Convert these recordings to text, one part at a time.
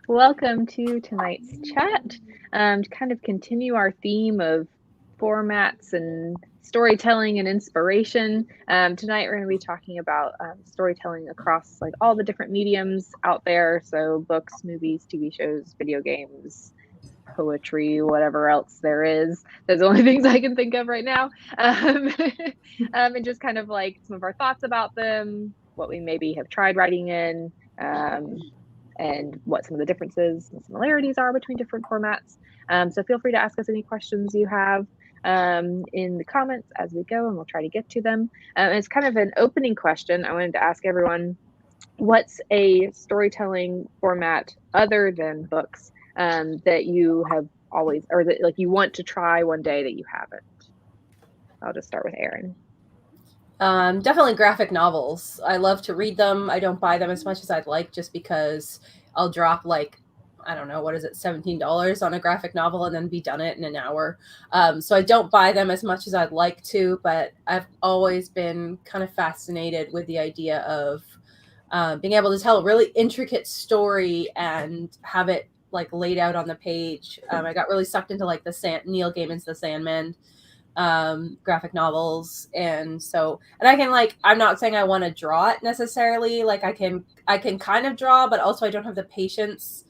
Welcome to tonight's chat. To kind of continue our theme of formats and storytelling and inspiration. Tonight we're going to be talking about storytelling across like all the different mediums out there. So books, movies, TV shows, video games, poetry, whatever else there is. Those are the only things I can think of right now. And just kind of like some of our thoughts about them, what we maybe have tried writing in, and what some of the differences and similarities are between different formats. So feel free to ask us any questions you have in the comments as we go, and we'll try to get to them. It's kind of an opening question. I wanted to ask everyone, what's a storytelling format other than books that you have always, or that like you want to try one day that you haven't? I'll just start with Erin. Definitely graphic novels. I love to read them. I don't buy them as much as I'd like just because I'll drop like, I don't know, what is it, $17 on a graphic novel and then be done it in an hour. So I don't buy them as much as I'd like to, but I've always been kind of fascinated with the idea of being able to tell a really intricate story and have it like laid out on the page. I got really sucked into like Neil Gaiman's The Sandman graphic novels, and I can like, I'm not saying I want to draw it necessarily, like I can kind of draw, but also I don't have the patience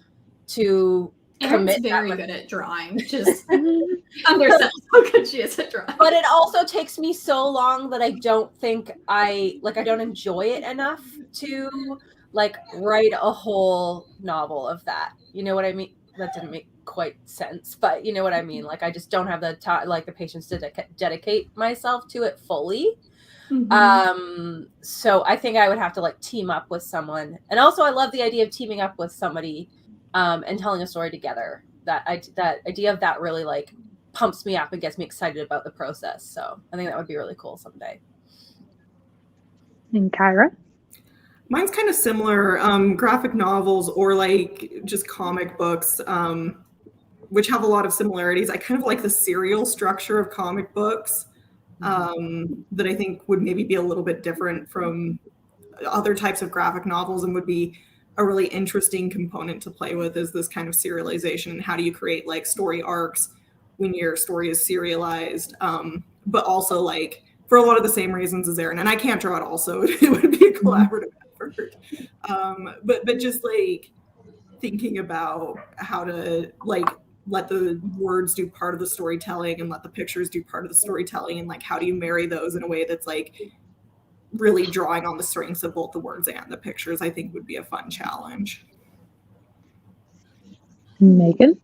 to Erin's very good at drawing. Just understand how good she is at drawing. But it also takes me so long that I don't think I don't enjoy it enough to like write a whole novel of that. You know what I mean? That didn't make quite sense, but you know what I mean? Like I just don't have the time, like the patience to dedicate myself to it fully. Mm-hmm. So I think I would have to like team up with someone. And also I love the idea of teaming up with somebody and telling a story together. That idea of that really like pumps me up and gets me excited about the process. So I think that would be really cool someday. And Kyra? Mine's kind of similar, graphic novels or like just comic books, which have a lot of similarities. I kind of like the serial structure of comic books that I think would maybe be a little bit different from other types of graphic novels and would be a really interesting component to play with, is this kind of serialization. And how do you create like story arcs when your story is serialized, but also like for a lot of the same reasons as Erin. And I can't draw it also. It would be a collaborative effort. But just like thinking about how to like let the words do part of the storytelling and let the pictures do part of the storytelling, and like how do you marry those in a way that's like really drawing on the strengths of both the words and the pictures, I think would be a fun challenge. Megan?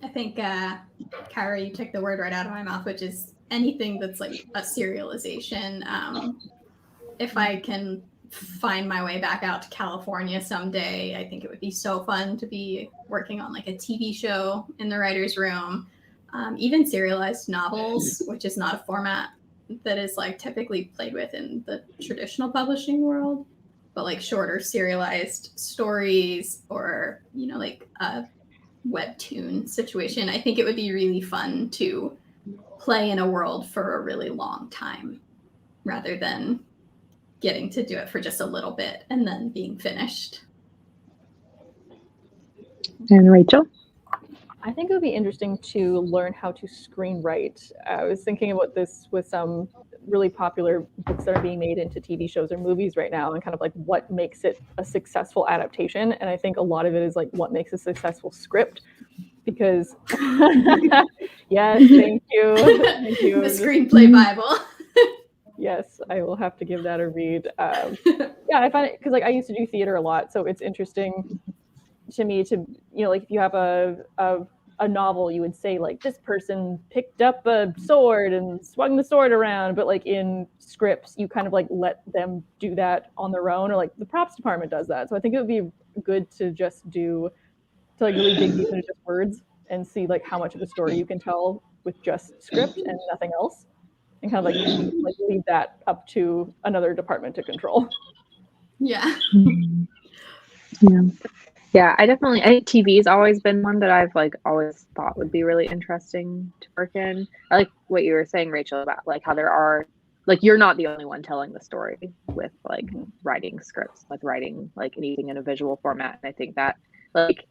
I think, Kyra, you took the word right out of my mouth, which is anything that's like a serialization. If I can find my way back out to California someday, I think it would be so fun to be working on like a TV show in the writer's room. Even serialized novels, which is not a format that is like typically played with in the traditional publishing world, but like shorter serialized stories or, you know, like a webtoon situation. I think it would be really fun to play in a world for a really long time rather than getting to do it for just a little bit and then being finished. And Rachel? I think it would be interesting to learn how to screenwrite. I was thinking about this with some really popular books that are being made into TV shows or movies right now, and kind of like what makes it a successful adaptation. And I think a lot of it is like what makes a successful script. Because yes, thank you. Thank you. The screenplay Bible. Yes, I will have to give that a read. Yeah, I find it because like I used to do theater a lot, so it's interesting to me to, you know, like if you have a novel, you would say like this person picked up a sword and swung the sword around, but like in scripts you kind of like let them do that on their own, or like the props department does that. So I think it would be good to just to like really dig deep into just words and see like how much of a story you can tell with just script and nothing else, and kind of like leave that up to another department to control. Yeah. Yeah, I think TV has always been one that I've like always thought would be really interesting to work in. I like what you were saying, Rachel, about like how there are, like, you're not the only one telling the story with like writing scripts, like writing like anything in a visual format. And I think that like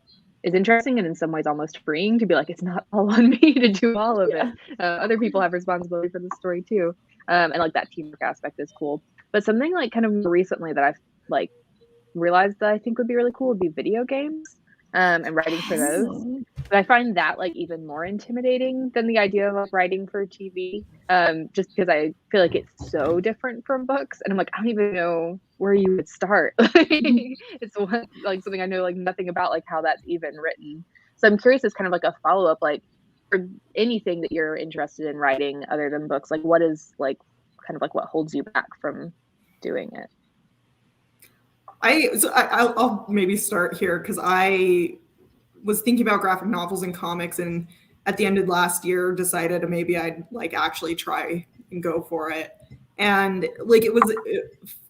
is interesting, and in some ways almost freeing to be like, it's not all on me to do all of it. Other people have responsibility for the story too. And like that teamwork aspect is cool. But something like kind of more recently that I've like realized that I think would be really cool would be video games, and writing for those. But I find that like even more intimidating than the idea of like writing for TV, just because I feel like it's so different from books, and I'm like, I don't even know where you would start. It's one, like something I know like nothing about, like how that's even written. So I'm curious, as kind of like a follow up, like for anything that you're interested in writing other than books, like what is like kind of like what holds you back from doing it? I'll maybe start here because I was thinking about graphic novels and comics, and at the end of last year decided maybe I'd like actually try and go for it. And like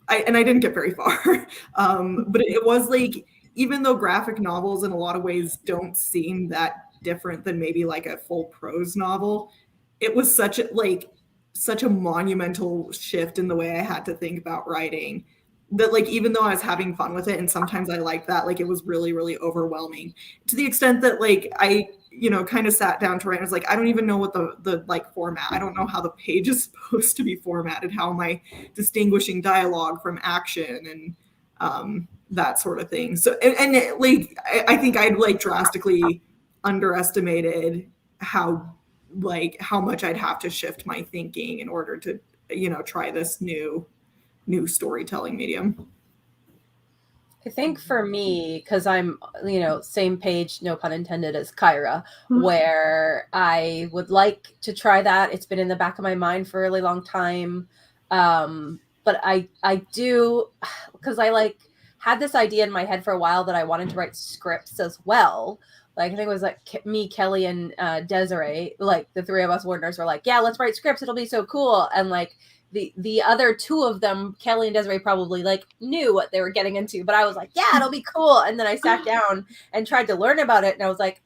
I didn't get very far. But it was like, even though graphic novels in a lot of ways don't seem that different than maybe like a full prose novel, it was such a monumental shift in the way I had to think about writing, that like even though I was having fun with it, and sometimes I liked that, like it was really, really overwhelming, to the extent that like I kind of sat down to write and was like, I don't even know what the like format, I don't know how the page is supposed to be formatted, how am I distinguishing dialogue from action, and that sort of thing. So and like I think I'd like drastically underestimated how much I'd have to shift my thinking in order to try this new storytelling medium. I think for me, because I'm, same page, no pun intended, as Kyra, where I would like to try that. It's been in the back of my mind for a really long time. But I do, because I like had this idea in my head for a while that I wanted to write scripts as well. Like, I think it was like me, Kelly, and Desiree, like the three of us WordNerds were like, yeah, let's write scripts. It'll be so cool. And like, the other two of them, Kelly and Desiree, probably like knew what they were getting into, but I was like, yeah, it'll be cool. And then I sat down and tried to learn about it, and I was like,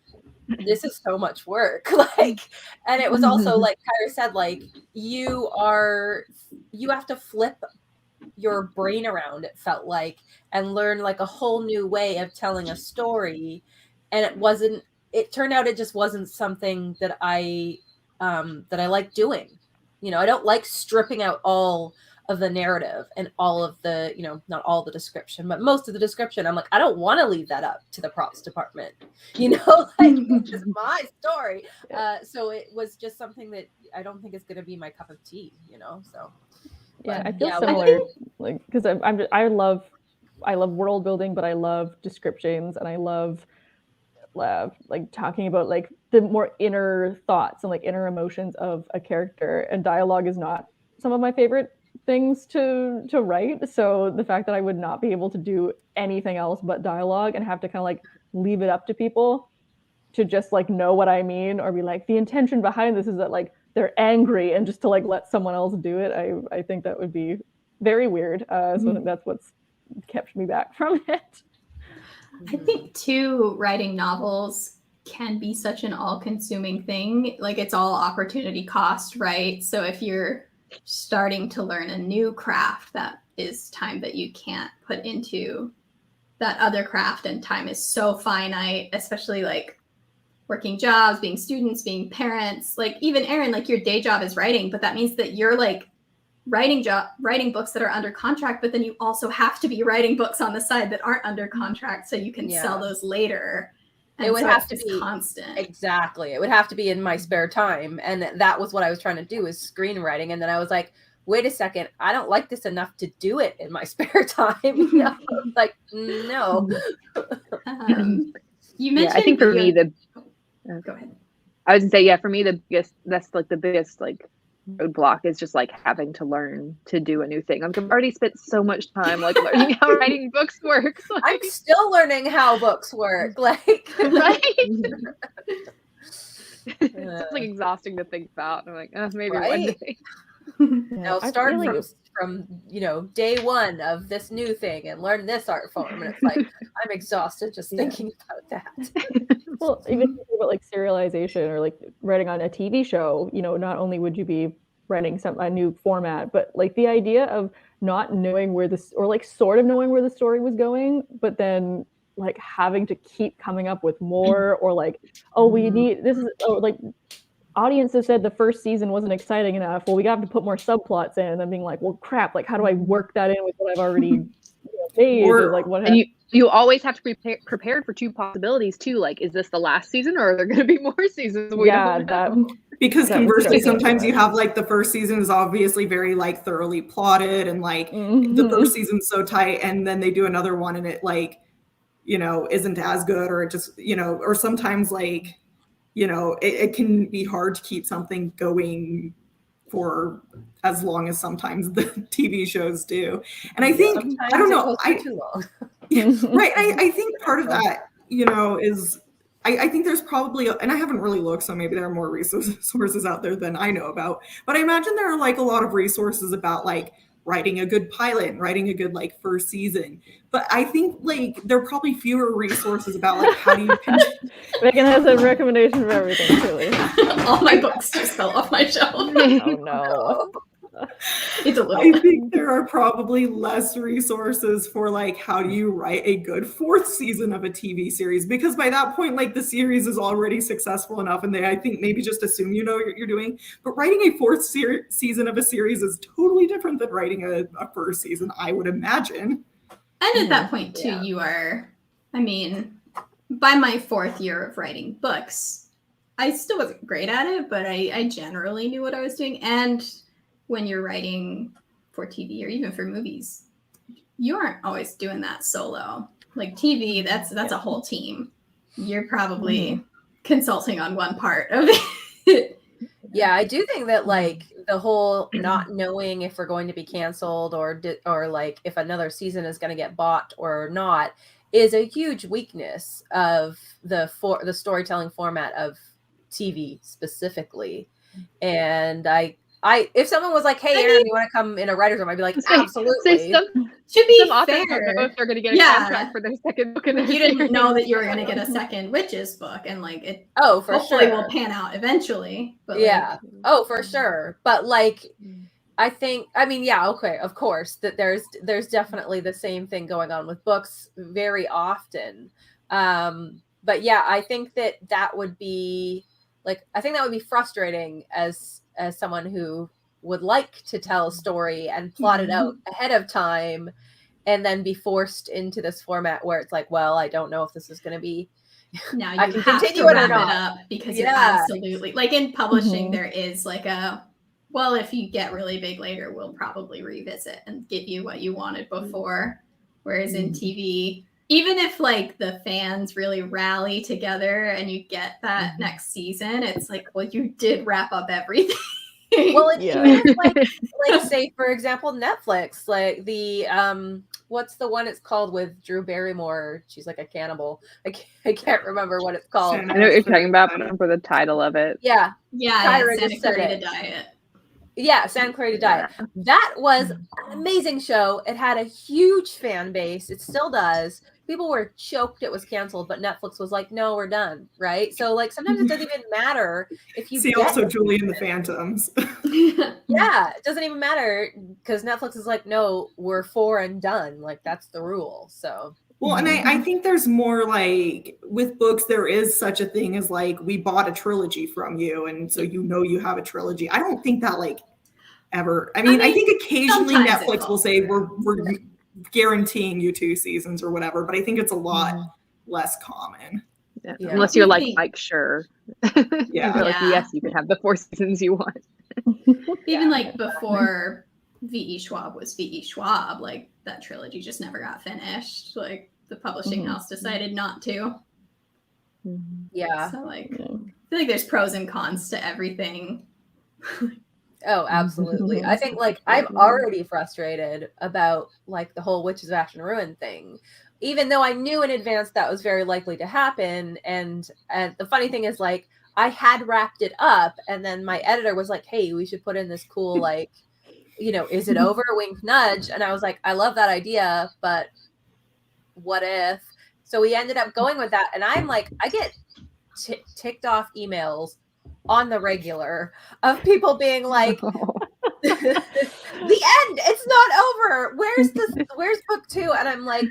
this is so much work. Like, and it was also like Kyra said, like you have to flip your brain around, it felt like, and learn like a whole new way of telling a story. And it turned out it just wasn't something that I like doing. I don't like stripping out all of the narrative and all of the, not all the description, but most of the description. I'm like, I don't want to leave that up to the props department, like it's just my story. So it was just something that I don't think is going to be my cup of tea, so. Yeah, I feel similar, like, because I love world building, but I love descriptions, and I love like talking about like the more inner thoughts and like inner emotions of a character, and dialogue is not some of my favorite things to write. So the fact that I would not be able to do anything else but dialogue and have to kind of like leave it up to people to just like know what I mean, or be like, the intention behind this is that like they're angry, and just to like let someone else do it, I think that would be very weird. So that's what's kept me back from it. I think too, writing novels can be such an all-consuming thing. Like, it's all opportunity cost, right? So if you're starting to learn a new craft, that is time that you can't put into that other craft, and time is so finite, especially like working jobs, being students, being parents. Like even Erin, like your day job is writing, but that means that you're like writing books that are under contract, but then you also have to be writing books on the side that aren't under contract so you can sell those later. And it would have to be constant. Exactly. It would have to be in my spare time. And that was what I was trying to do, is screenwriting. And then I was like, wait a second, I don't like this enough to do it in my spare time. Like, no. You mentioned I think for me go ahead. I was gonna say, for me the biggest like roadblock is just like having to learn to do a new thing. Like, I've already spent so much time like learning how writing books works. Like, I'm still learning how books work. Like, right? It's like exhausting to think about. I'm like, maybe one day. Now start from day one of this new thing and learn this art form, and it's like I'm exhausted just thinking about that. Well, even about like serialization or like writing on a TV show, not only would you be writing a new format, but like the idea of not knowing where this, or like sort of knowing where the story was going, but then like having to keep coming up with more, or like, oh, we need this is like audiences said the first season wasn't exciting enough. Well, we got to put more subplots in, and then being like, well, crap, like how do I work that in with what I've already made? Or, like what? And you always have to be prepared for two possibilities too. Like, is this the last season, or are there going to be more seasons? We don't know. Because that conversely, sometimes you have like the first season is obviously very like thoroughly plotted, and like the first season's so tight, and then they do another one and it like, you know, isn't as good, or it just, you know, or sometimes like, you know, it can be hard to keep something going for as long as sometimes the TV shows do. And I think, sometimes I don't know, it goes too long. right. I think part of that, you know, is I think there's probably, and I haven't really looked, so maybe there are more resources out there than I know about, but I imagine there are like a lot of resources about like writing a good pilot and writing a good like first season. But I think like there are probably fewer resources about like how do you Megan has a recommendation for everything, truly. All my books just fell off my shelf. Oh no. It's a little. I think there are probably less resources for like how do you write a good fourth season of a TV series, because by that point like the series is already successful enough and they I think maybe just assume you know what you're doing. But writing a fourth season of a series is totally different than writing a first season, I would imagine. And at that point too, you are, I mean, by my fourth year of writing books, I still wasn't great at it, but I generally knew what I was doing. And when you're writing for TV or even for movies, you aren't always doing that solo. Like TV, that's a whole team. You're probably consulting on one part of it. Yeah, I do think that like the whole not knowing if we're going to be canceled or like if another season is going to get bought or not is a huge weakness of the storytelling format of TV specifically. And I if someone was like, "Hey, Aaron, do you want to come in a writer's room?" I'd be like, "Absolutely." To be some authors fair, don't know if they're going to get a contract for their second book. In you didn't know that you were going to get a second Witches book, and like it. Oh, for hopefully sure. will pan out eventually. But yeah. Oh, for sure. But like, I think, I mean, yeah, okay, of course, that there's definitely the same thing going on with books very often. But yeah, I think that would be like, I think that would be frustrating as someone who would like to tell a story and plot it out ahead of time and then be forced into this format where it's like, well, I don't know if this is going to be, now you I can have continue to it or wrap not. it up because you absolutely, like in publishing, there is like well, if you get really big later, we'll probably revisit and give you what you wanted before. Whereas in TV, even if like the fans really rally together and you get that next season, it's like, well, you did wrap up everything. Well, it's even like say for example, Netflix, like the what's the one it's called with Drew Barrymore? She's like a cannibal. I can't remember what it's called. I know what you're talking about, but I don't remember the title of it. Yeah, Santa Clarita Diet. Yeah, Santa Clarita Diet. That was an amazing show. It had a huge fan base. It still does. People were choked it was canceled, but Netflix was like, no, we're done. Right? So like sometimes it doesn't even matter if you see also Julie and the Phantoms. Yeah, it doesn't even matter because Netflix is like, no, we're for and done. Like that's the rule. So well, and I think there's more like with books, there is such a thing as like we bought a trilogy from you, and so you know you have a trilogy. I don't think that like ever. I mean I think occasionally Netflix will say we're guaranteeing you 2 seasons or whatever, but I think it's a lot less common. Yeah. Unless you're like sure. Yeah. Like, yes, you can have the 4 seasons you want. Even like before V.E. Schwab was V.E. Schwab, like that trilogy just never got finished. Like the publishing house decided not to. Yeah. So like I feel like there's pros and cons to everything. Oh, absolutely. I think like I'm already frustrated about like the whole Witches of Ash and Ruin thing, even though I knew in advance that was very likely to happen. And the funny thing is like I had wrapped it up and then my editor was like, hey, we should put in this cool, like, you know, is it over? Wink, nudge. And I was like, I love that idea, but what if? So we ended up going with that. And I'm like, I get ticked off emails on the regular of people being like, the end, it's not over. Where's book 2? And I'm like,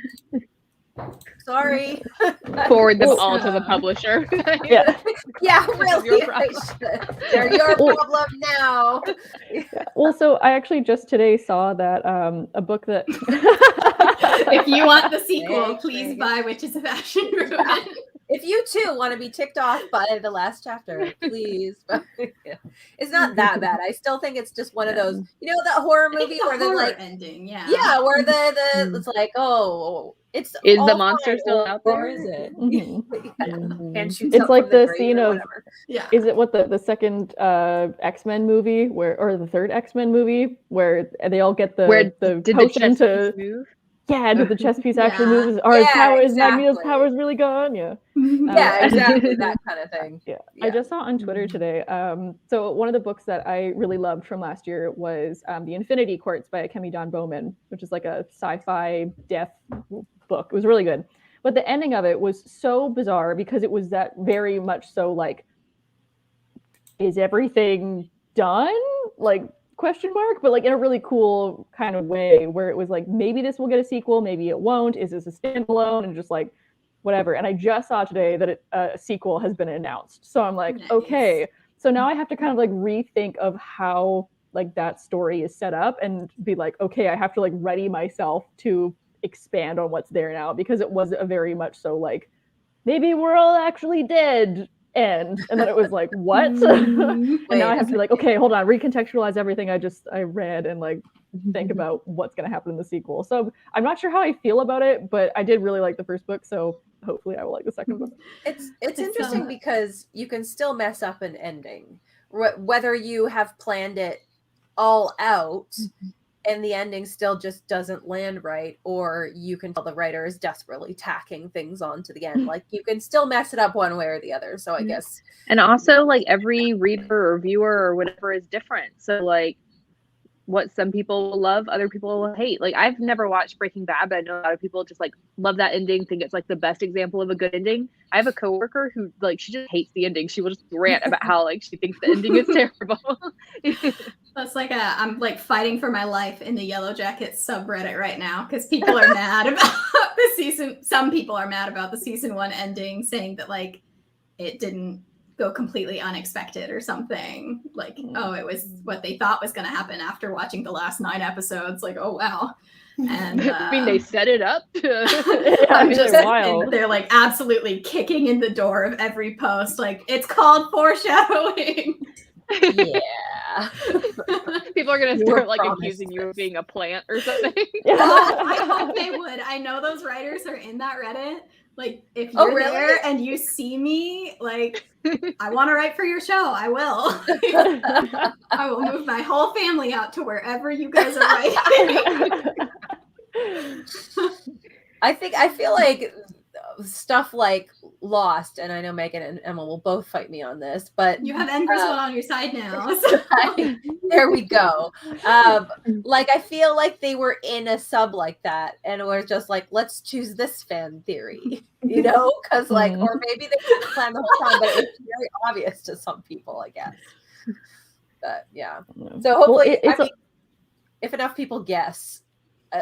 Sorry. Forward them all to the publisher. Yeah. Yeah, Your really. I problem. should. They're your problem now. Yeah. Well, so I actually just today saw that a book that If you want the sequel, Thanks, please Megan. buy Witches of Ashen Ruin. If you too want to be ticked off by the last chapter, please. It's not that bad. I still think it's just one of those, you know, that horror I think movie it's a where they're horror like, ending, yeah. yeah, where it's like, oh, it's Is all the monster fine, still out there? or is it? Mhm. And shoots It's up like from the the grave scene or of whatever. Yeah. is it what the second X-Men movie or the third X-Men movie where they all get the Where the did the potion chess to piece move? did the chess piece actually Yeah. move? Are his Yeah, power is Magneto's exactly. powers really gone? Yeah. Yeah, I- exactly. That kind of thing. Yeah. I just saw on Twitter today. So one of the books that I really loved from last year was The Infinity Courts by Kemi Don Bowman, which is like a sci-fi death book. It was really good. But the ending of it was so bizarre because it was that very much so like, is everything done? Like question mark, but like in a really cool kind of way where it was like, maybe this will get a sequel, maybe it won't. Is this a standalone? And just like, whatever. And I just saw today that a sequel has been announced. So I'm like, Nice. okay. So now I have to kind of like rethink of how like that story is set up and be like, okay, I have to like ready myself to expand on what's there now because it was a very much so like, maybe we're all actually dead. And then it was like, what? And now I have to be like, okay, hold on, recontextualize everything I read and like think about what's going to happen in the sequel. So I'm not sure how I feel about it, but I did really like the first book, so hopefully I will like the second book. It's interesting because you can still mess up an ending, whether you have planned it all out and the ending still just doesn't land right, or you can tell the writer is desperately tacking things onto the end. Like you can still mess it up one way or the other. So I guess. And also, like, every reader or viewer or whatever is different. So, like, what some people will love, other people will hate. Like, I've never watched Breaking Bad, but I know a lot of people just like love that ending, think it's like the best example of a good ending. I have a coworker who like she just hates the ending. She will just rant about how like she thinks the ending is terrible. That's like I'm like fighting for my life in the Yellow Jackets subreddit right now because people are mad about the season. Some people are mad about the season 1 ending, saying that like it didn't go completely unexpected or something. Like, oh, it was what they thought was going to happen after watching the last 9 episodes. Like, oh wow. And I mean, they set it up. I'm just wild. they're like absolutely kicking in the door of every post. Like, it's called foreshadowing. Yeah. People are gonna start like accusing you of being a plant or something. Oh, I hope they would. I know those writers are in that Reddit. Like, if you're really? there and you see me, like, I want to write for your show. I will. I will move my whole family out to wherever you guys are writing. I feel like stuff like Lost, and I know Megan and Emma will both fight me on this, but You have Ember's one on your side now. So. There we go. Like, I feel like they were in a sub like that, and we're just like, let's choose this fan theory, you know? Because like, or maybe they didn't plan the whole time, but it was very obvious to some people, I guess. But yeah. So hopefully, Well, if enough people guess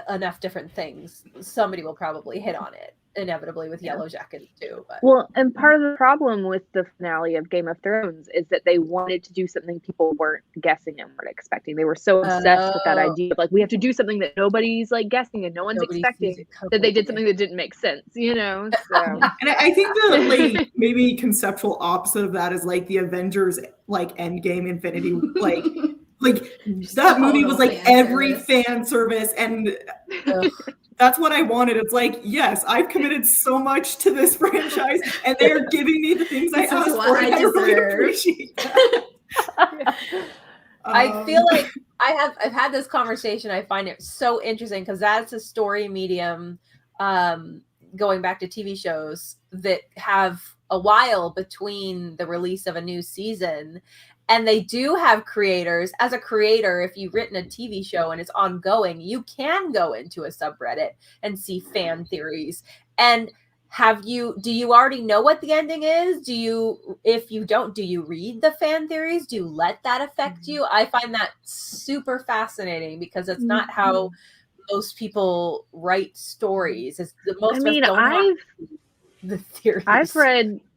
enough different things, somebody will probably hit on it. Inevitably with Yellow Jackets too. But. Well, and part of the problem with the finale of Game of Thrones is that they wanted to do something people weren't guessing and weren't expecting. They were so obsessed with that idea of like, we have to do something that nobody's like guessing and no one's expecting, that they did something that didn't make sense, you know? So. And I think the like maybe conceptual opposite of that is like the Avengers like Endgame Infinity like that movie was like every fan service and that's what I wanted. It's like, yes, I've committed so much to this franchise and they're giving me the things I asked for. I really appreciate that. I feel like I've had this conversation. I find it so interesting because that's a story medium, going back to TV shows that have a while between the release of a new season. And they do have creators. As a creator, if you've written a TV show and it's ongoing, you can go into a subreddit and see fan theories. And do you already know what the ending is? If you don't, do you read the fan theories? Do you let that affect you? I find that super fascinating because it's not how most people write stories. It's the most I mean, of us don't have the theories.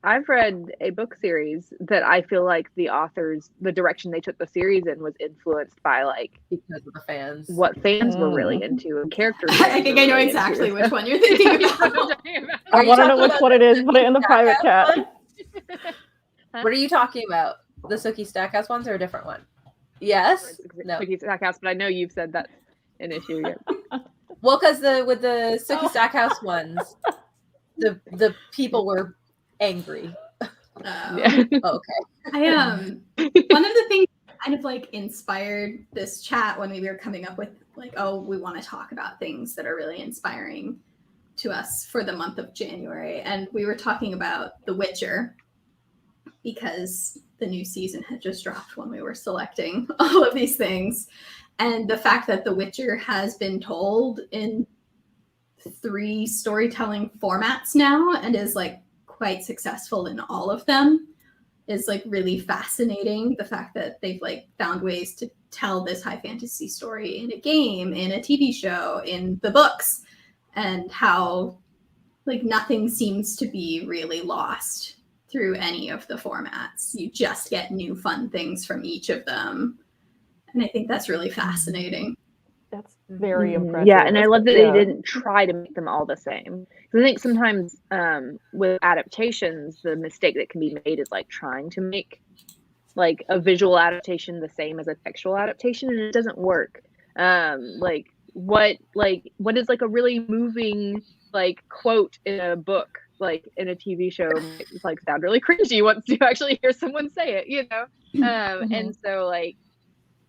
I've read a book series that I feel like the authors, the direction they took the series in was influenced by like because of the fans. what fans were really into and characters. I think I know exactly which one you're thinking about. I want to know which one it is. Put it in the private chat. What are you talking about? The Sookie Stackhouse ones or a different one? Yes. No. Sookie Stackhouse, but I know you've said that's an issue. Yeah. Well, because with the Sookie Stackhouse ones, the people were angry. Yeah. Okay. One of the things that kind of like inspired this chat when we were coming up with like, oh, we want to talk about things that are really inspiring to us for the month of January. And we were talking about The Witcher because the new season had just dropped when we were selecting all of these things. And the fact that The Witcher has been told in 3 storytelling formats now and is like quite successful in all of them is like really fascinating. The fact that they've like found ways to tell this high fantasy story in a game, in a TV show, in the books, and how like nothing seems to be really lost through any of the formats. You just get new fun things from each of them. And I think that's really fascinating. That's very impressive. Yeah, and I love that they didn't try to make them all the same. I think sometimes with adaptations, the mistake that can be made is like trying to make like a visual adaptation the same as a textual adaptation, and it doesn't work. Like what is like a really moving like quote in a book, like in a TV show, it's like sound really cringy once you actually hear someone say it, you know? And so like,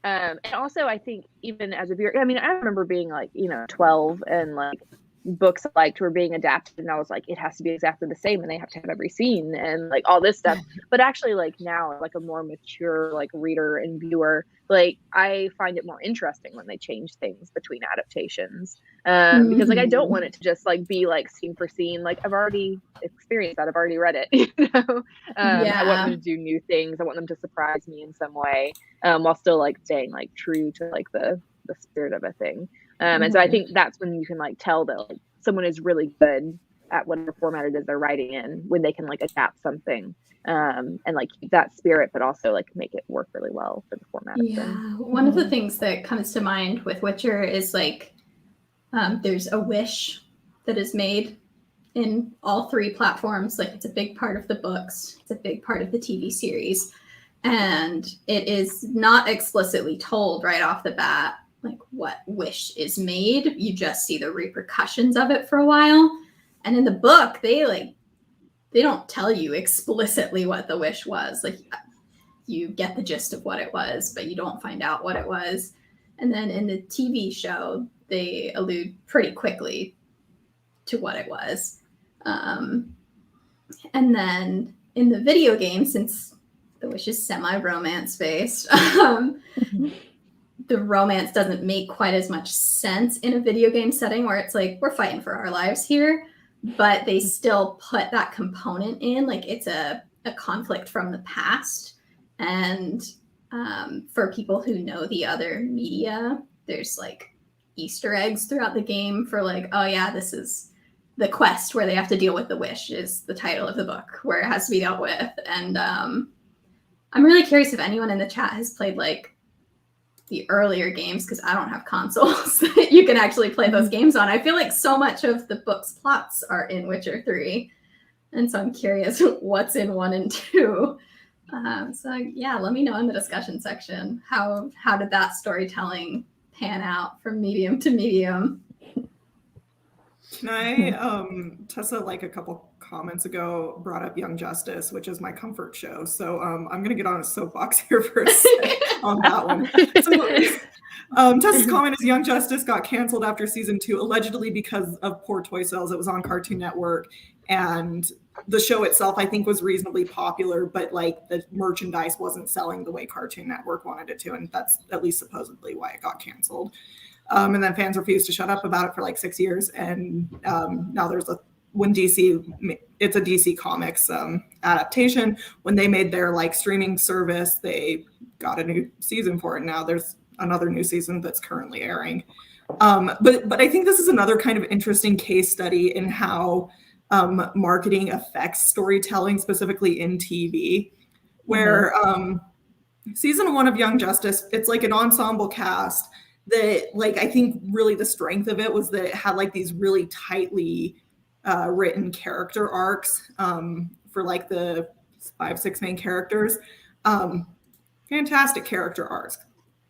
and also I think even as a viewer, I mean, I remember being like, 12 and like books I liked were being adapted and I was like, it has to be exactly the same and they have to have every scene and like all this stuff. But actually like now, like a more mature like reader and viewer, like I find it more interesting when they change things between adaptations. Because like I don't want it to just like be like scene for scene. Like I've already experienced that. I've already read it. I want them to do new things. I want them to surprise me in some way, while still like staying like true to like the spirit of a thing. And so I think that's when you can like tell that like someone is really good at whatever format it is they're writing in, when they can like adapt something and like keep that spirit, but also like make it work really well for the format. One of the things that comes to mind with Witcher is like there's a wish that is made in all 3 platforms. Like it's a big part of the books, it's a big part of the TV series, and it is not explicitly told right off the bat like what wish is made. You just see the repercussions of it for a while, and in the book they don't tell you explicitly what the wish was. Like you get the gist of what it was, but you don't find out what it was. And then in the TV show they allude pretty quickly to what it was. And then in the video game, since the wish is semi-romance based, the romance doesn't make quite as much sense in a video game setting where it's like, we're fighting for our lives here, but they still put that component in, like it's a conflict from the past. And for people who know the other media, there's like Easter eggs throughout the game for like, oh yeah, this is the quest where they have to deal with the wish is the title of the book where it has to be dealt with. And I'm really curious if anyone in the chat has played like the earlier games, because I don't have consoles that you can actually play those games on. I feel like so much of the book's plots are in Witcher 3. And so I'm curious what's in 1 and 2. So yeah, let me know in the discussion section. How did that storytelling pan out from medium to medium? Can I, Tessa, like a couple comments ago, brought up Young Justice, which is my comfort show. So I'm going to get on a soapbox here for a second on that one. So Tessa's comment is Young Justice got canceled after season 2, allegedly because of poor toy sales. It was on Cartoon Network. And the show itself, I think, was reasonably popular, but like the merchandise wasn't selling the way Cartoon Network wanted it to. And that's at least supposedly why it got canceled. And then fans refused to shut up about it for like 6 years. And now there's it's a DC Comics adaptation. When they made their like streaming service, they got a new season for it. Now there's another new season that's currently airing. But I think this is another kind of interesting case study in how marketing affects storytelling, specifically in TV, where season 1 of Young Justice, it's like an ensemble cast that, like, I think really the strength of it was that it had like these really tightly written character arcs for like the 5-6 main characters. Fantastic character arcs.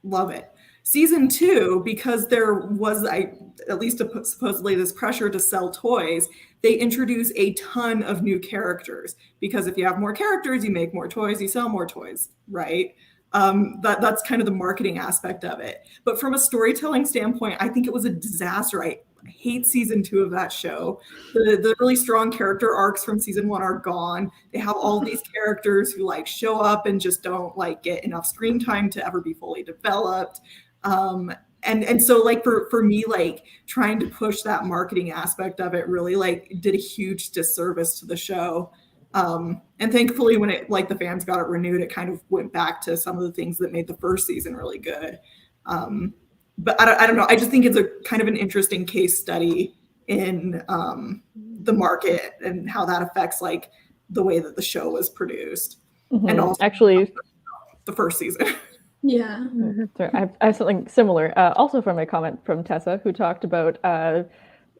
Love it. Season 2, because there was at least supposedly this pressure to sell toys, they introduce a ton of new characters, because if you have more characters, you make more toys, you sell more toys, right? That's kind of the marketing aspect of it. But from a storytelling standpoint, I think it was a disaster. I hate season 2 of that show. The really strong character arcs from season 1 are gone. They have all these characters who like show up and just don't like get enough screen time to ever be fully developed. And so like for me, like trying to push that marketing aspect of it really like did a huge disservice to the show. And thankfully when it like the fans got it renewed, it kind of went back to some of the things that made the first season really good. But I don't know. I just think it's a kind of an interesting case study in the market and how that affects like the way that the show was produced. And also actually the first season. Yeah. Sorry, I have something similar, also from a comment from Tessa, who talked about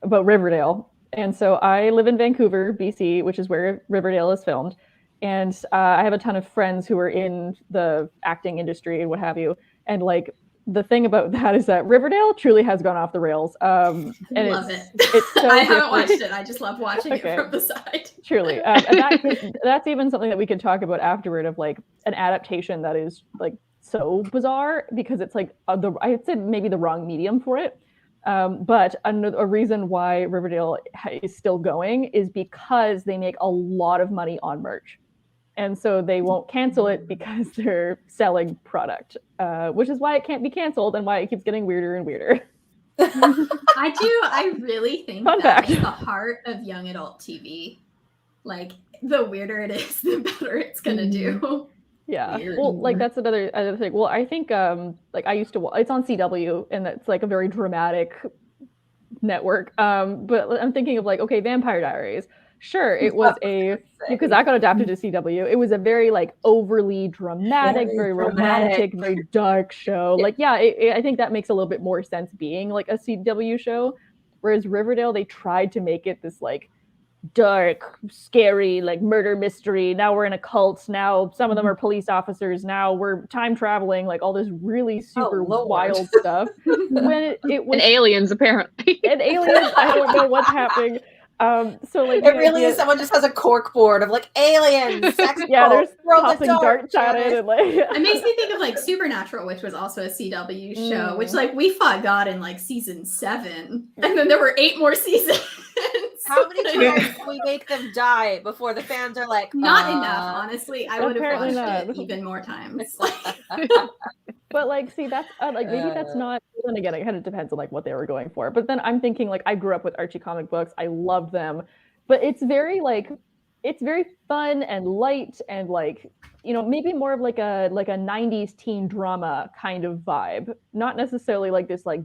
Riverdale. And so I live in Vancouver, BC, which is where Riverdale is filmed. And I have a ton of friends who are in the acting industry and what have you. And like the thing about that is that Riverdale truly has gone off the rails. And love it. It's so I haven't watched it. I just love watching it from the side. Truly. And that's even something that we could talk about afterward, of like an adaptation that is like so bizarre, because it's like I'd say maybe the wrong medium for it. But a reason why Riverdale is still going is because they make a lot of money on merch. And so they won't cancel it because they're selling product, which is why it can't be canceled and why it keeps getting weirder and weirder. I really think Fun that's fact. the heart of young adult TV. Like, the weirder it is, the better it's going to do. Yeah. Weird. Well, like that's another thing. Well, I think like I used to it's on CW, and that's like a very dramatic network. But I'm thinking of like, okay, Vampire Diaries. Sure, it was because I got adapted to CW. It was a very like overly dramatic, very romantic, very dark show. Like, yeah, I think that makes a little bit more sense being like a CW show. Whereas Riverdale, they tried to make it this like dark, scary, like murder mystery. Now we're in a cult. Now some of them are police officers. Now we're time traveling. Like all this really super wild stuff. When it was and aliens, apparently. and aliens, I don't know what's happening. So like it really is. Someone just has a cork board of like aliens. Yeah, there's throw tossing darts at it, and like it makes me think of like Supernatural, which was also a CW show, which like we fought God in like season 7, and then there were 8 more seasons. How many times can we make them die before the fans are like, not enough, honestly. I would have watched not. it even more times. But like, see, that's like maybe that's not. And again, it kind of depends on like what they were going for. But then I'm thinking like I grew up with Archie comic books. I loved them, but it's very like it's very fun and light and like maybe more of like a 90s teen drama kind of vibe. Not necessarily like this like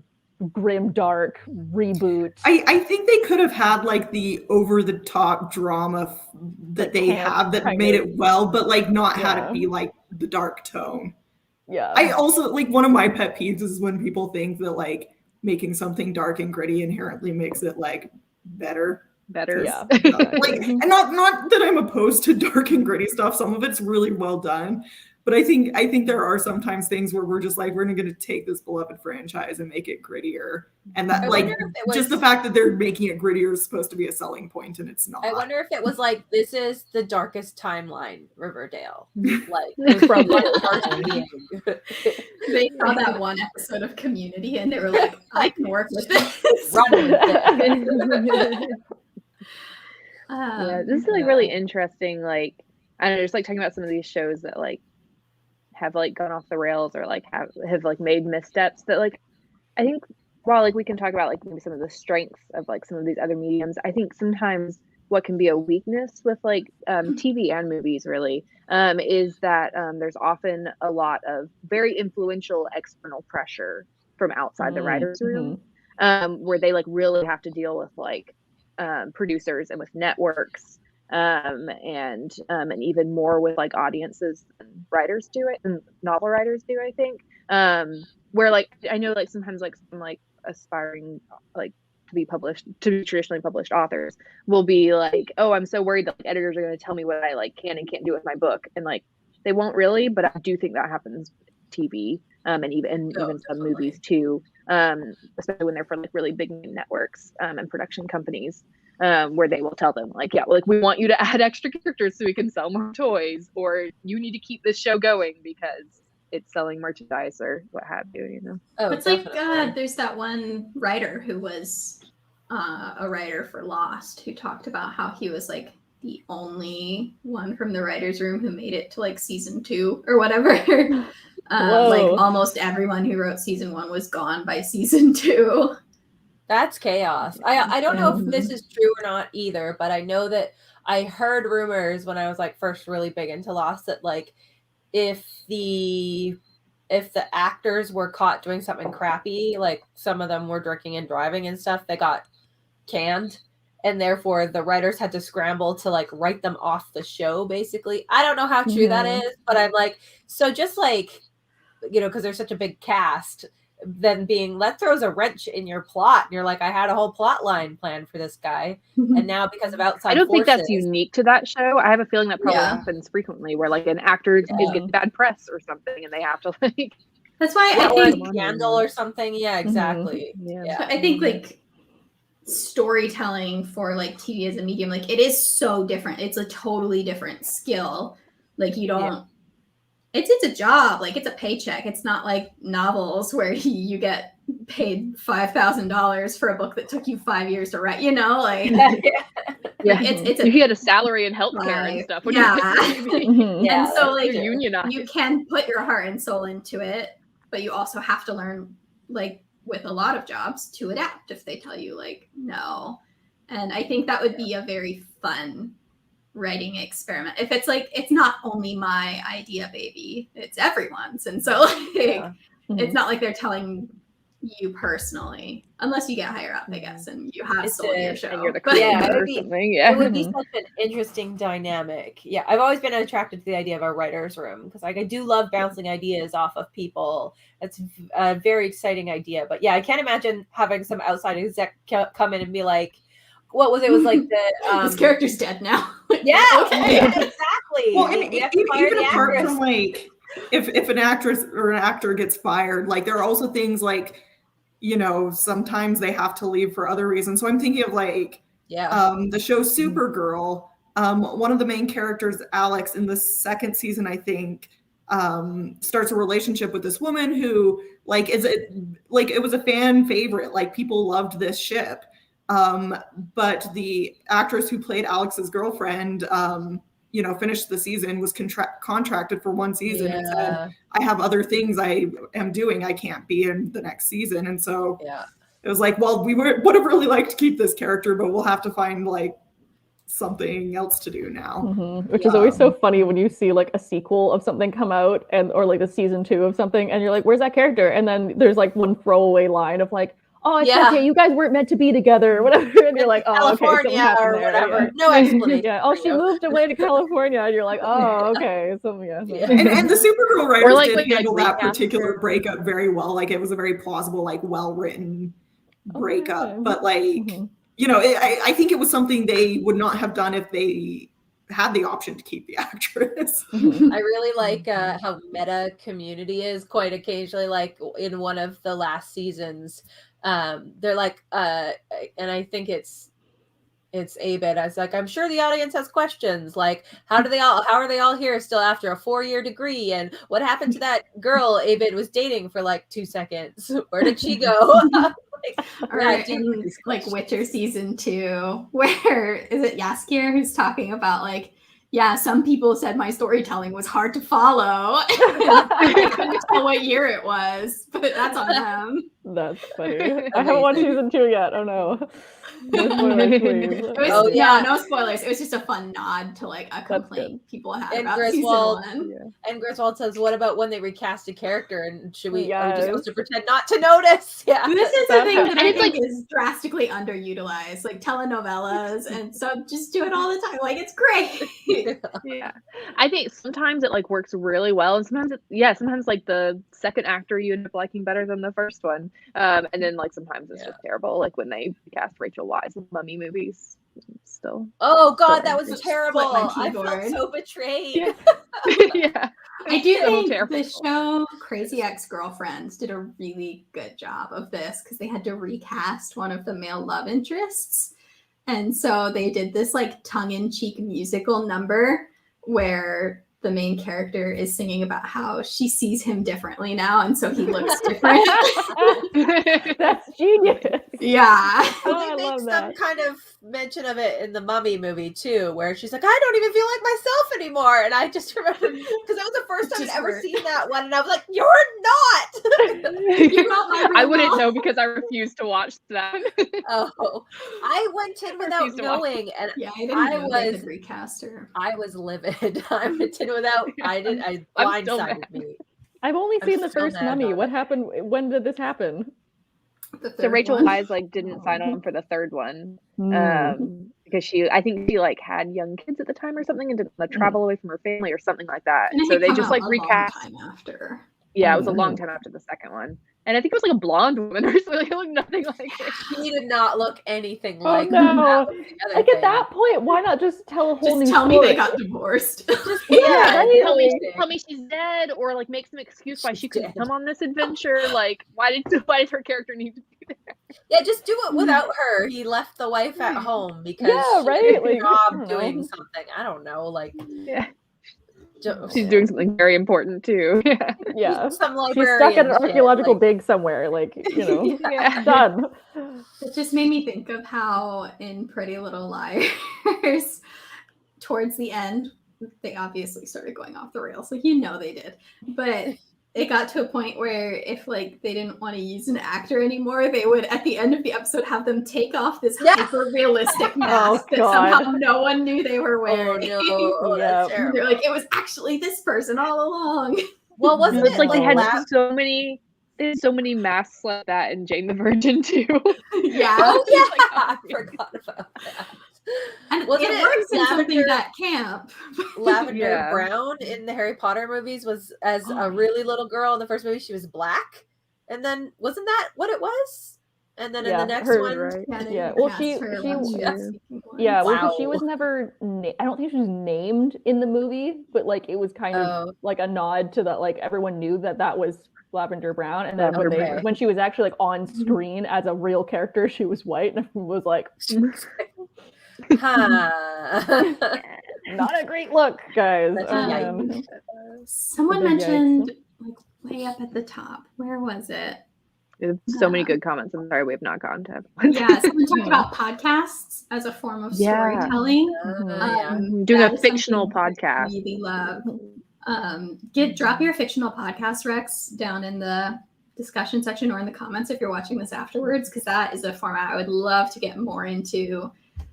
grim dark reboot. I think they could have had like the over the top drama that they have that made it well, but like not had it be like the dark tone. Yeah. I also like one of my pet peeves is when people think that like making something dark and gritty inherently makes it like better. Yeah. Like, and not that I'm opposed to dark and gritty stuff. Some of it's really well done. But I think there are sometimes things where we're just like, we're going to take this beloved franchise and make it grittier. And that like just the fact that they're making it grittier is supposed to be a selling point, and it's not. I wonder if it was like, this is the darkest timeline, Riverdale. Like from like they saw that one episode of Community and they were like, I can work with this. Run with it. Yeah, this is like really interesting. Like, I don't know, just like talking about some of these shows that like have like gone off the rails or like have like made missteps. That like, I think while like we can talk about like maybe some of the strengths of like some of these other mediums, I think sometimes what can be a weakness with like TV and movies really is that there's often a lot of very influential external pressure from outside the writer's room. where they like really have to deal with like producers and with networks, and even more with like audiences than writers do it, and novel writers do, I think. Where like I know like sometimes like some like aspiring like to be traditionally published authors will be like, oh, I'm so worried that like, editors are going to tell me what I like can and can't do with my book, and like they won't really, but I do think that happens TV, and even some movies too, especially when they're for like really big networks and production companies, where they will tell them like, yeah, like we want you to add extra characters so we can sell more toys, or you need to keep this show going because it's selling merchandise or what have you, you know. Oh, it's definitely. like there's that one writer who was a writer for Lost who talked about how he was like the only one from the writer's room who made it to like season 2 or whatever. Like almost everyone who wrote season 1 was gone by season 2. That's chaos. I don't know if this is true or not either, but I know that I heard rumors when I was like first really big into Lost that like if the actors were caught doing something crappy, like some of them were drinking and driving and stuff, they got canned, and therefore the writers had to scramble to like write them off the show basically. I don't know how true that is, but I'm like, so just like, you know, because there's such a big cast, then being that throws a wrench in your plot, and you're like, I had a whole plot line planned for this guy, and now because of outside I don't think that's forces, unique to that show. I have a feeling that probably happens frequently, where like an actor is getting bad press or something, and they have to like. That's why I or a think scandal or something. Yeah, exactly. Yeah. I think like storytelling for like TV as a medium, like it is so different. It's a totally different skill. Like you don't. It's a job. Like it's a paycheck. It's not like novels where you get paid $5,000 for a book that took you 5 years to write. You know, like it's you get a salary and healthcare and stuff. When and so like unionized. You can put your heart and soul into it, but you also have to learn, like with a lot of jobs, to adapt if they tell you like no. And I think that would be a very fun writing experiment if it's like it's not only my idea, baby, it's everyone's, and so like it's not like they're telling you personally, unless you get higher up, I guess, and you have sold your show. And you're the creator or something. Yeah, it would be such an interesting dynamic. Yeah, I've always been attracted to the idea of a writer's room because like I do love bouncing ideas off of people. That's a very exciting idea. But yeah, I can't imagine having some outside exec come in and be like, what was it? Was like the this character's dead now. Yeah, exactly. Well, and even apart from like if an actress or an actor gets fired, like there are also things like, you know, sometimes they have to leave for other reasons. So I'm thinking of like the show Supergirl. One of the main characters, Alex, in the second season, I think, starts a relationship with this woman who like it was a fan favorite. Like people loved this ship. But the actress who played Alex's girlfriend, finished the season, was contracted for one season and said, I have other things I am doing. I can't be in the next season. And so it was like, well, we would have really liked to keep this character, but we'll have to find like something else to do now. Which is always so funny when you see like a sequel of something come out or like a season 2 of something and you're like, where's that character? And then there's like one throwaway line of like, oh, it's okay, you guys weren't meant to be together or whatever. And you're like, oh, California or whatever. Yeah. No explanation. Oh, she moved away to California. And you're like, oh, okay. So, And the Supergirl writers did handle that particular breakup very well. Like, it was a very plausible, like, well-written breakup. But, like, I think it was something they would not have done if they had the option to keep the actress. I really like how meta Community is quite occasionally. Like, in one of the last seasons, they're like, and I think it's Abed. I was like, I'm sure the audience has questions. Like, how are they all here still after a 4-year degree? And what happened to that girl Abed was dating for like 2 seconds? Where did she go? Like Witcher season 2, where is it Jaskier who's talking about like, some people said my storytelling was hard to follow. I couldn't tell what year it was, but that's on them. That's funny. I haven't watched season 2 yet. Oh no. No spoilers, please. It was, Oh, yeah. no spoilers. It was just a fun nod to like a complaint people had And about Griswold- season 1. Yeah. And Griswold says, "What about when they recast a character? And are we just supposed to Yes. pretend not to notice?" Yeah, This is the That's thing how- that And I it's think is drastically underutilized, like telenovelas, and so just do it all the time. Like it's great. Yeah, I think sometimes it like works really well, and sometimes like the second actor you end up liking better than the first one, and then like sometimes it's just terrible, like when they cast Rachel Weisz in Mummy movies. Still, Oh God, that Sorry. was terrible. Split my I felt keyboard. so betrayed. Yeah. Yeah, I do So think terrible. the show Crazy Ex-Girlfriends did a really good job of this because they had to recast one of the male love interests. And so they did this like tongue-in-cheek musical number where the main character is singing about how she sees him differently now, and so he looks different. That's genius. Yeah. Oh, They I make love some that. kind of mention of it in the Mummy movie too, where she's like, "I don't even feel like myself anymore." And I just remember because that was the first time I'd Just ever hurt. seen that one, and I was like, "You're not." You're not my I real wouldn't mom. know because I refused to watch that. Oh, I went in without refuse to watch knowing, and Yeah, I didn't I know they was- had recast her. I was livid. I went in without. I I'm still blindsided mad. me. I've only I'm seen the still first mad Mummy. about What it. happened? When did this happen? The So third Rachel one. Weisz like didn't sign on for the third one, Mm. because I think she like had young kids at the time or something and didn't want to travel away from her family or something like that. And it So had they come just out like a long recast. time after. Yeah, it was a long Mhm. time after the second one, and I think it was like a blonde woman or something. It looked nothing like her. He did not look anything Oh, like no. her. That was the other Like thing. at that point, why not just tell a whole Just new tell me story? they got divorced. Yeah, right? tell me Like, she's dead, or like make some excuse why She's she couldn't dead. come on this adventure. Like, why did her character need to be there? Yeah, just do it without her. He left the wife at home because Yeah, she right? did a Like, I job don't doing know. something. I don't know, like Yeah, ju- she's doing something very important too. Yeah, Yeah. some She's stuck in librarian an shit, archaeological like- dig somewhere. Like, you know, yeah. done. It just made me think of how in Pretty Little Liars, towards the end, they obviously started going off the rails. Like, you know they did. But it got to a point where if like they didn't want to use an actor anymore, they would at the end of the episode have them take off this Yeah. hyper realistic mask that God. somehow no one knew they were Oh wearing. no, oh, that's Yeah. terrible. They're like, it was actually this person all along. Well, wasn't It's it like they had last- so many. They had so many masks like that in Jane the Virgin too. Yeah. Oh yeah, Like, I forgot about that. And Wasn't it it works in something Lavender- that camp. Lavender Yeah. Brown in the Harry Potter movies was as Oh, a really little girl in the first movie. She was black, and then wasn't that what it was? And then in Yeah, the next her- one, Right. Yeah, they Yeah, well, cast she- her she- when yeah. was speaking once. Yeah, well, 'cause she Wow. was never. I don't think she was named in the movie, but like it was kind of Oh. like a nod to that. Like everyone knew that was Lavender Brown, and then Lavender Brown. when she was actually like on screen as a real character, she was white, and everyone was like, huh. not a great look, guys. That's Oh, right. man. Someone The big yikes. mentioned like way up at the top. Where was it? There's so many Yeah. good comments. I'm sorry we have not gotten to. Yeah, someone talked about podcasts as a form of Yeah. storytelling. Yeah. Doing That a is fictional something that I podcast. really love. Drop your fictional podcast recs down in the discussion section or in the comments if you're watching this afterwards, because that is a format I would love to get more into.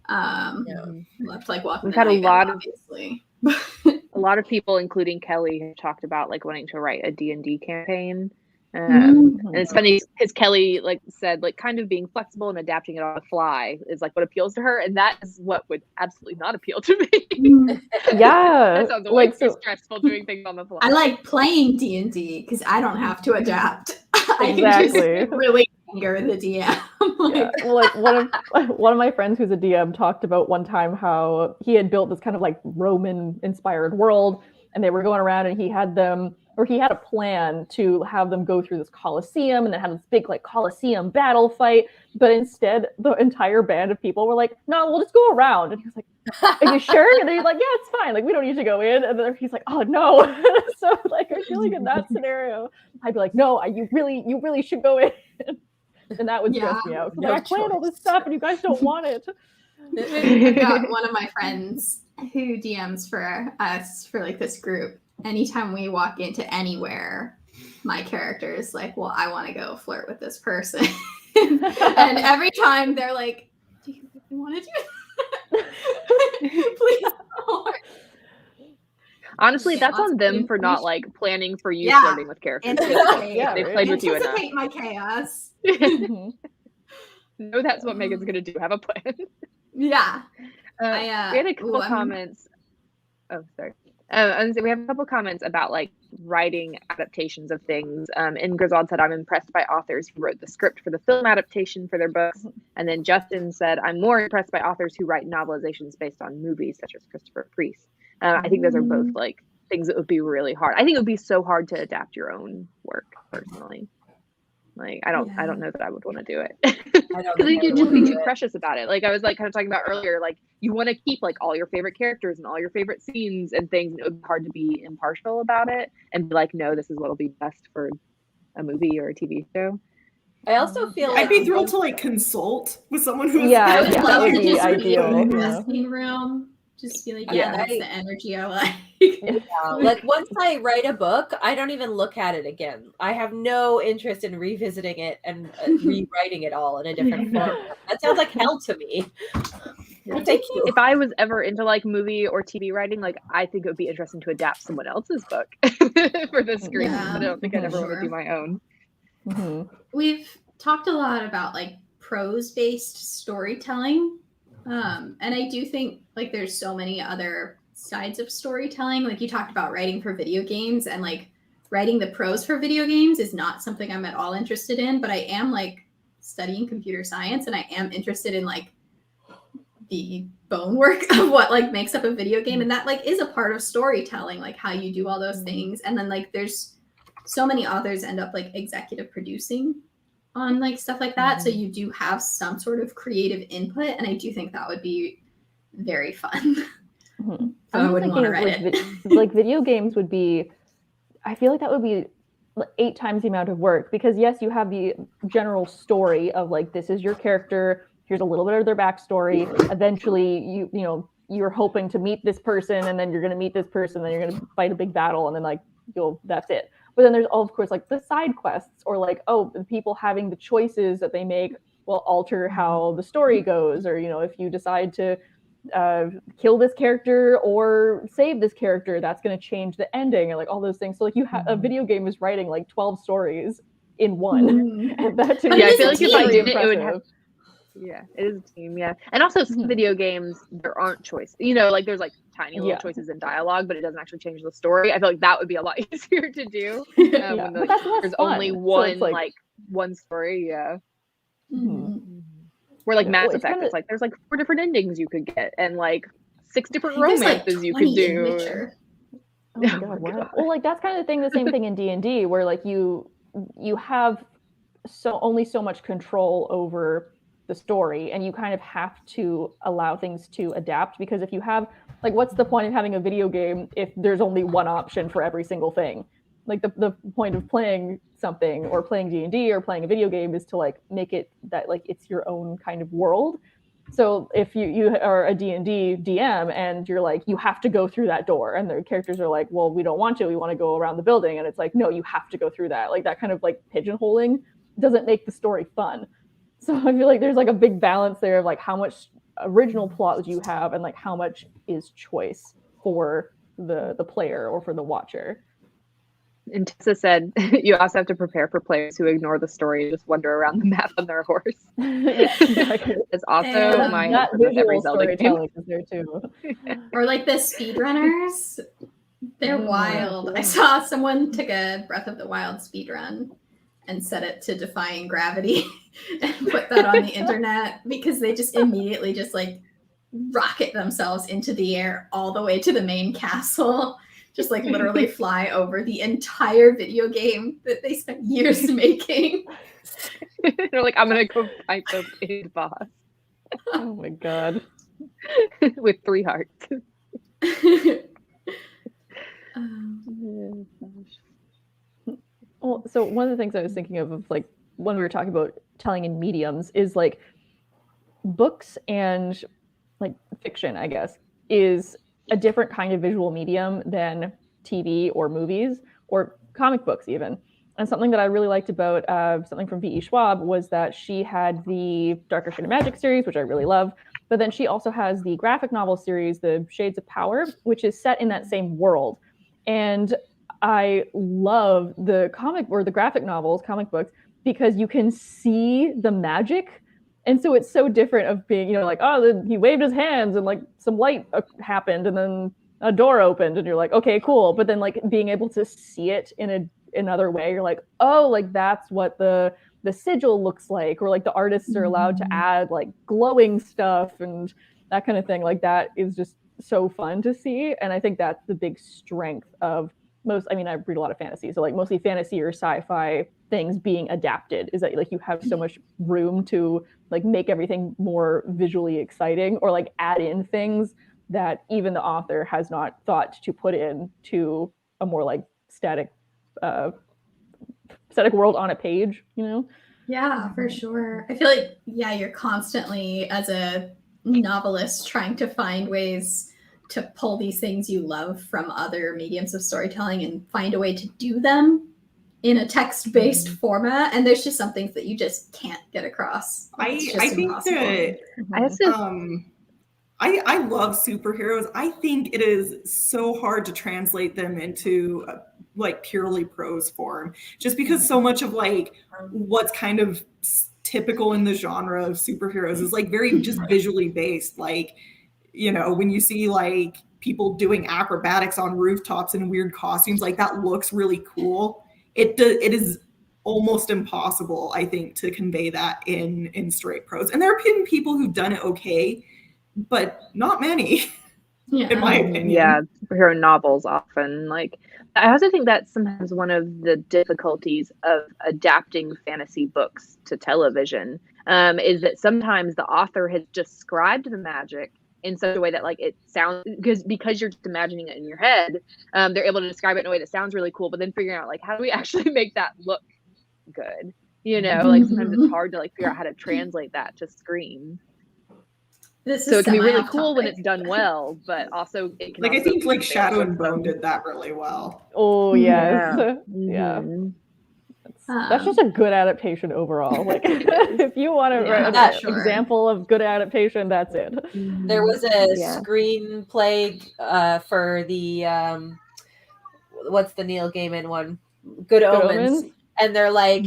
Love to like walk. We've the had a night, lot of- obviously. A lot of people, including Kelly, have talked about like wanting to write a D&D campaign. Mhm. And it's funny because Kelly like said like kind of being flexible and adapting it on the fly is like what appeals to her, and that is what would absolutely not appeal to me. Yeah, That sounds way like too so. stressful doing things on the fly. I like playing D&D because I don't have to adapt. I can Exactly. just really anger the DM. Like, Yeah, well, like one of my friends who's a DM talked about one time how he had built this kind of like Roman inspired world, and they were going around, and he had a plan to have them go through this Colosseum and then have this big like Colosseum battle fight. But instead, the entire band of people were like, "No, we'll just go around." And he was like, "Are you sure?" And he's like, "Yeah, it's fine. Like, we don't need to go in." And then he's like, "Oh no!" So like, I feel like in that scenario, I'd be like, "No, you really should go in." And that would stress me out. 'Cause, No like, I planned all this choice. stuff, and you guys don't want it. I've got one of my friends who DMs for us for like this group. Anytime we walk into anywhere, my character is like, well, I want to go flirt with this person. And every time they're like, do you really want to do that? Please don't. Honestly, Get that's lots on of them for not information. like planning for you Yeah. flirting with characters. Anticipate. Yeah, They've right. played with you enough. Anticipate my chaos. Mhm. No, that's what Megan's gonna do. Have a plan. Yeah. We had a couple comments. Oh, sorry. We have a couple comments about like writing adaptations of things. And Griswold said, I'm impressed by authors who wrote the script for the film adaptation for their books. And then Justin said, I'm more impressed by authors who write novelizations based on movies, such as Christopher Priest. I think those are both like things that would be really hard. I think it would be so hard to adapt your own work personally. Like, I don't know that I would want to do it. I don't Because I think you'd I just would be do too it. precious about it. Like I was like kind of talking about earlier, like you want to keep like all your favorite characters and all your favorite scenes and things. And it would be hard to be impartial about it and be like, no, this is what'll be best for a movie or a TV show. I also feel I'd like be thrilled to like consult with someone who's Yeah, I would that love would to be just ideal, be in the yeah. casting room. Just be like, Yeah, that's the energy I like. like once I write a book, I don't even look at it again. I have no interest in revisiting it and rewriting it all in a different form. That sounds like hell to me. Yeah. Thank you. If I was ever into like movie or TV writing, like I think it would be interesting to adapt someone else's book for the screen. Yeah, But I don't think I'd ever want to sure. do my own. Mhm. We've talked a lot about like prose-based storytelling. And I do think like there's so many other sides of storytelling. Like you talked about writing for video games, and like writing the prose for video games is not something I'm at all interested in, but I am like studying computer science, and I am interested in like the bone work of what like makes up a video game, and that like is a part of storytelling, like how you do all those things. And then like there's so many authors end up like executive producing on like stuff like that, so you do have some sort of creative input, and I do think that would be very fun. Mhm. So I wouldn't want to write it. Like video games would be, I feel like that would be 8 times the amount of work, because yes, you have the general story of like, this is your character, here's a little bit of their backstory. Eventually you know, you're hoping to meet this person, and then you're going to meet this person, then you're going to fight a big battle, and then like that's it. But then there's all, of course, like the side quests, or like, oh, the people having the choices that they make will alter how the story goes. Or, you know, if you decide to kill this character or save this character, that's going to change the ending, and like all those things. So like you have a video game is writing like 12 stories in one. And that to me I is feel like if I really did it, it would have. impressive. Yeah, it is a team. Yeah, and also some video games, there aren't choices. You know, like there's like tiny little choices in dialogue, but it doesn't actually change the story. I feel like that would be a lot easier to do. When But that's less there's fun. only So one it's like one story. Yeah. Mhm. Where like Yeah, Mass well, it's Effect, kinda- it's like there's like 4 different endings you could get, and like 6 different I think there's, like, romances you 20 could in do. Witcher. Oh my God, what? Well, like that's kind of the thing. The same thing in D&D, where like you have only so much control over the story, and you kind of have to allow things to adapt. Because if you have like, what's the point of having a video game if there's only one option for every single thing? Like the point of playing something or playing D&D or playing a video game is to like make it that like it's your own kind of world. So if you are a D&D DM and you're like, you have to go through that door, and the characters are like, well, we don't want to, we want to go around the building, and it's like, no, you have to go through that. Like that kind of like pigeonholing doesn't make the story fun. So I feel like there's like a big balance there of like how much original plot you have and like how much is choice for the player or for the watcher. And Tessa said, you also have to prepare for players who ignore the story and just wander around the map on their horse. Yeah, exactly. It's also And my that husband with every visual Zelda game. storytelling is there too. Or like the speedrunners. They're wild. I saw someone took a Breath of the Wild speedrun and set it to defying gravity and put that on the internet, because they just immediately just like rocket themselves into the air all the way to the main castle. Just like literally fly over the entire video game that they spent years making. They're like, I'm gonna go fight the big boss Oh my God. with 3 hearts. Well, so one of the things I was thinking of like when we were talking about telling in mediums is like books and like fiction, I guess, is a different kind of visual medium than TV or movies, or comic books even. And something that I really liked about something from V.E. Schwab was that she had the Darker Shade of Magic series, which I really love, but then she also has the graphic novel series, The Shades of Power, which is set in that same world. And I love the comic or the graphic novels, comic books, because you can see the magic. And so it's so different of being, you know, like, oh, he waved his hands and like some light happened and then a door opened and you're like, okay, cool. But then like being able to see it in another way, you're like, oh, like that's what the sigil looks like, or like the artists are allowed to add like glowing stuff and that kind of thing. Like that is just so fun to see. And I think that's the big strength of most, I mean, I read a lot of fantasy, so like mostly fantasy or sci-fi things being adapted is that like you have so much room to like make everything more visually exciting or like add in things that even the author has not thought to put in to a more like static world on a page, you know? Yeah, for sure. I feel like, yeah, you're constantly, as a novelist, trying to find ways to pull these things you love from other mediums of storytelling and find a way to do them in a text-based format. And there's just some things that you just can't get across. I think that I love superheroes. I think it is so hard to translate them into like purely prose form, just because so much of like what's kind of typical in the genre of superheroes is like very just visually based. Like, you know, when you see like people doing acrobatics on rooftops in weird costumes, like that looks really cool. It is almost impossible, I think, to convey that in straight prose. And there have been people who've done it okay, but not many, in my opinion. Yeah, superhero novels often. Like, I also think that's sometimes one of the difficulties of adapting fantasy books to television, is that sometimes the author has described the magic in such a way that like it sounds, because you're just imagining it in your head, they're able to describe it in a way that sounds really cool, but then figuring out like, how do we actually make that look good? You know, like sometimes it's hard to like figure out how to translate that to screen. So it can be really cool when it's done well, but also it can like also I think like Shadow and Bone did that really well. Oh yes, yeah. Mm-hmm. That's just a good adaptation overall. Like if you want to write an example of good adaptation, that's it. There was a screenplay for the what's the Neil Gaiman one? Good Omens. And they're like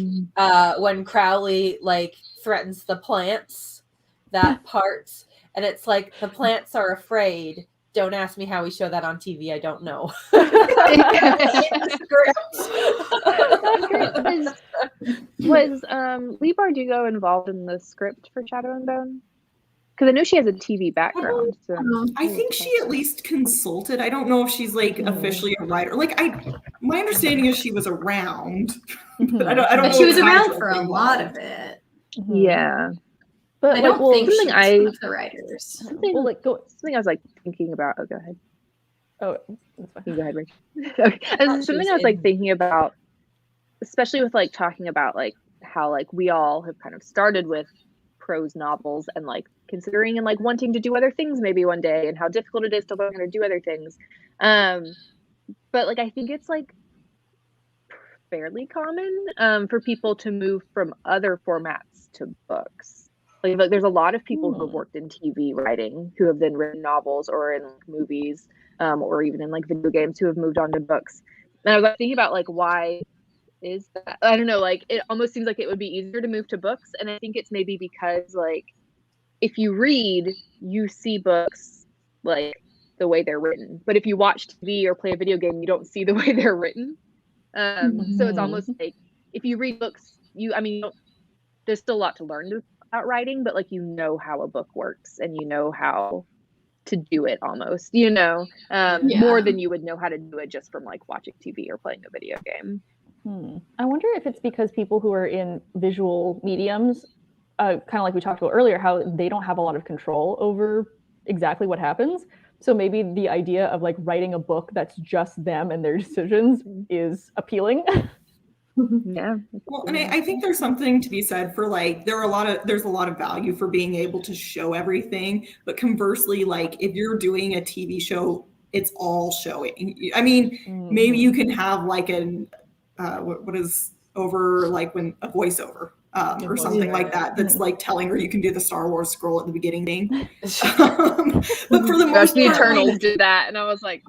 when Crowley like threatens the plants, that part, and it's like the plants are afraid. Don't ask me how we show that on TV. I don't know. Was Leigh Bardugo involved in the script for Shadow and Bone? Because I know she has a TV background. So. I think she at least consulted. I don't know if she's like officially a writer. Like my understanding is she was around. But I don't know. She was around for a lot of it. Yeah. But I don't think something she's one of the writers. Something I was like thinking about. Oh, go ahead. Oh, that's fine. You go ahead, Rachel. Okay. Something I was like thinking about, especially with like talking about like how like we all have kind of started with prose novels and like considering and like wanting to do other things maybe one day and how difficult it is to learn how to do other things. But like I think it's like fairly common for people to move from other formats to books. Like there's a lot of people who have worked in TV writing who have then written novels or in like, movies or even in like video games who have moved on to books. And I was like thinking about like why is that? I don't know, like it almost seems like it would be easier to move to books, and I think it's maybe because like if you read, you see books like the way they're written, but if you watch TV or play a video game, you don't see the way they're written. So it's almost like if you read books, there's still a lot to learn about writing, but like you know how a book works and you know how to do it almost, you know, more than you would know how to do it just from like watching TV or playing a video game. I wonder if it's because people who are in visual mediums, kind of like we talked about earlier, how they don't have a lot of control over exactly what happens. So maybe the idea of like writing a book that's just them and their decisions is appealing. Yeah. Well, and I think there's something to be said for like there's a lot of value for being able to show everything, but conversely, like if you're doing a TV show, it's all showing. I mean, maybe you can have like what is over like when a voiceover or something like that, that's like telling her you can do the Star Wars scroll at the beginning. But for the most the part, Eternals did that, and I was like,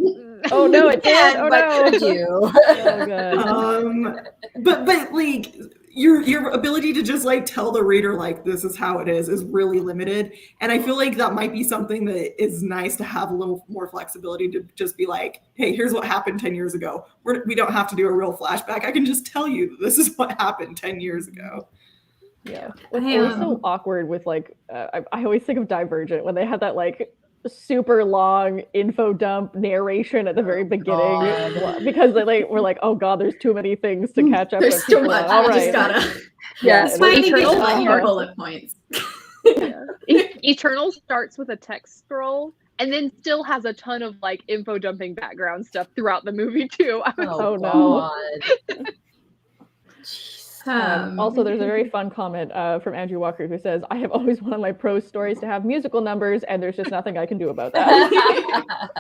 Oh no, it did. Oh but no. could you? Oh god. but like your ability to just like tell the reader like this is how it is really limited, and I feel like that might be something that is nice to have a little more flexibility to just be like, hey, here's what happened 10 years ago. We don't have to do a real flashback. I can just tell you that this is what happened 10 years ago. Yeah, it's always so awkward with like I always think of Divergent when they had that like super long info dump narration at the very beginning because they like were like, oh god, there's too many things to catch up. There's too much. All You right, just gotta. yeah, Finding Eternals, your bullet points. Eternal starts with a text scroll and then still has a ton of like info dumping background stuff throughout the movie too. I was Oh no. Also, there's a Um, very fun comment from Andrew Walker who says, I have always wanted my prose stories to have musical numbers, and there's just nothing I can do about that.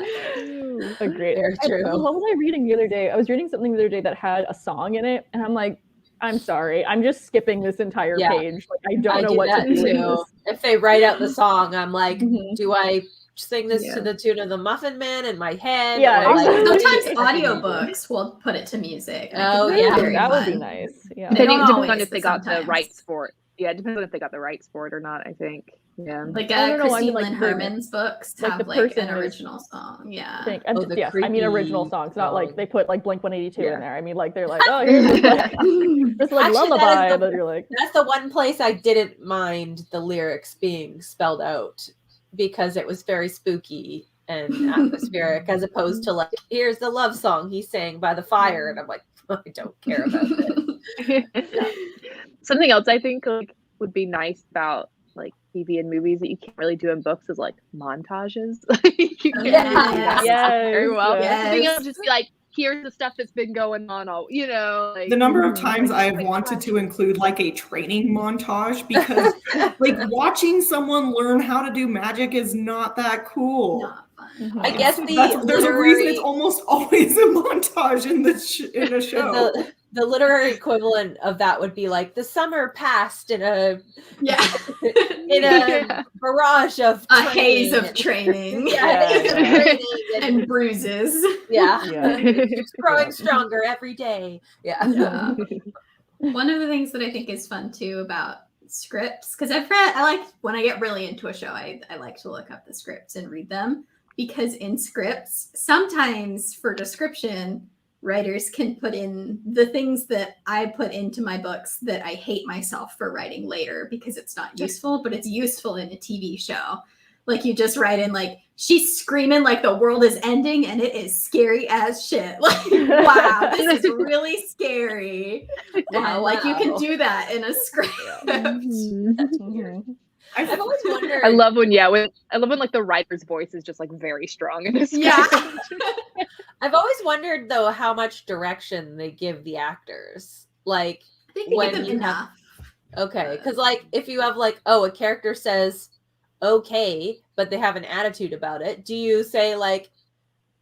Agreed. Very true. What was I reading the other day? I was reading something the other day that had a song in it, and I'm like, I'm sorry, I'm just skipping this entire page. Like, I don't know do what that to do. too. If they write out the song, I'm like, Mhm. do I sing this to the tune of the Muffin Man in my head? Yeah, or, like, Sometimes what do you- audiobooks will put it to music. and Oh, I think yeah. that's very that would be fun. nice. Yeah. They don't depends always, on if they but got the sometimes. rights for it. Yeah, it depends on if they got the rights for it or not, I think. Yeah. Like I don't know, I Christine mean, like, Lynn the- Herman's books like, have the like person an is- original song. Yeah. I mean original creepy songs, not like song. they put like Blink-182 Yeah. in there. I mean, like they're like, oh, here's this like, this like Actually, that is lullaby, the- and then you're like, That's the one place I didn't mind the lyrics being spelled out because it was very spooky and atmospheric, as opposed to like, here's the love song he sang by the fire, and I'm like, I don't care about this. Something else I think like would be nice about like TV and movies that you can't really do in books is like montages. You can't really do that very well. Yes. Being able to just be like, here's the stuff that's been going on all, you know, like The number of times like, I've wanted to include like a training montage because like watching someone learn how to do magic is not that cool. Not fun. I guess There's a reason it's almost always a montage in a show. The literary equivalent of that would be like the summer passed in a Yeah. barrage of A haze training. of training. Yeah, haze of training And bruises. yeah. yeah. It keeps growing stronger every day. Yeah. Yeah. One of the things that I think is fun too about scripts, because I like when I get really into a show, I like to look up the scripts and read them, because in scripts, sometimes for description, writers can put in the things that I put into my books that I hate myself for writing later because it's not useful, but it's useful in a TV show. Like you just write in like, she's screaming like the world is ending and it is scary as shit. Like, wow, this is really scary. Wow, like you can do that in a script. Mhm. I've always wondered. I love when like the writer's voice is just like very strong in this. Yeah. I've always wondered though how much direction they give the actors. Like I think they when give them you enough. okay, because like if you have like, oh, a character says okay, but they have an attitude about it, do you say like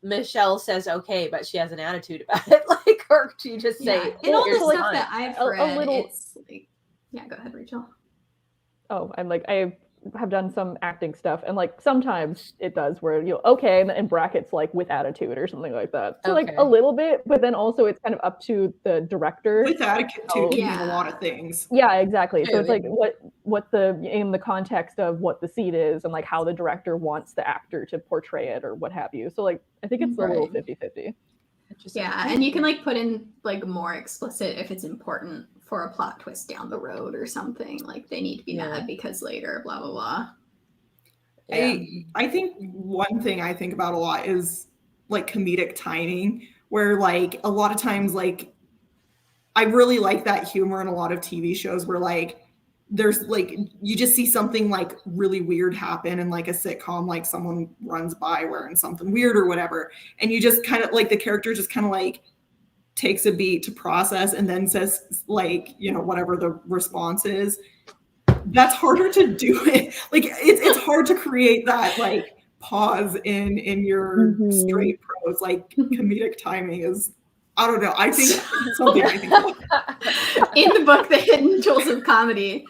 Michelle says okay, but she has an attitude about it? Like, or do you just say in all the here's stuff fine? that I've A read, little- it's like, yeah, go ahead, Rachel. Oh, I'm like, I have done some acting stuff, and like sometimes it does where you okay, and in brackets like with attitude or something like that. So like Okay. a little bit, but then also it's kind of up to the director. With etiquette too can mean Yeah. a lot of things. Yeah, exactly. So True, it's like what the in the context of what the scene is and like how the director wants the actor to portray it or what have you. So like I think it's a little Right. 50-50. Yeah, and you can like put in like more explicit if it's important for a plot twist down the road or something. Like they need to be Yeah. mad because later, blah blah blah. Yeah. I think one thing I think about a lot is like comedic timing, where like a lot of times like I really like that humor in a lot of TV shows where like there's like you just see something like really weird happen in like a sitcom, like someone runs by wearing something weird or whatever, and you just kind of like the character just kind of like takes a beat to process and then says like, you know, whatever the response is. That's harder to do it. Like it's hard to create that like pause in your Mhm. straight prose. Like comedic timing is I don't know. I think something I think about. In the book, The Hidden Jewels of Comedy,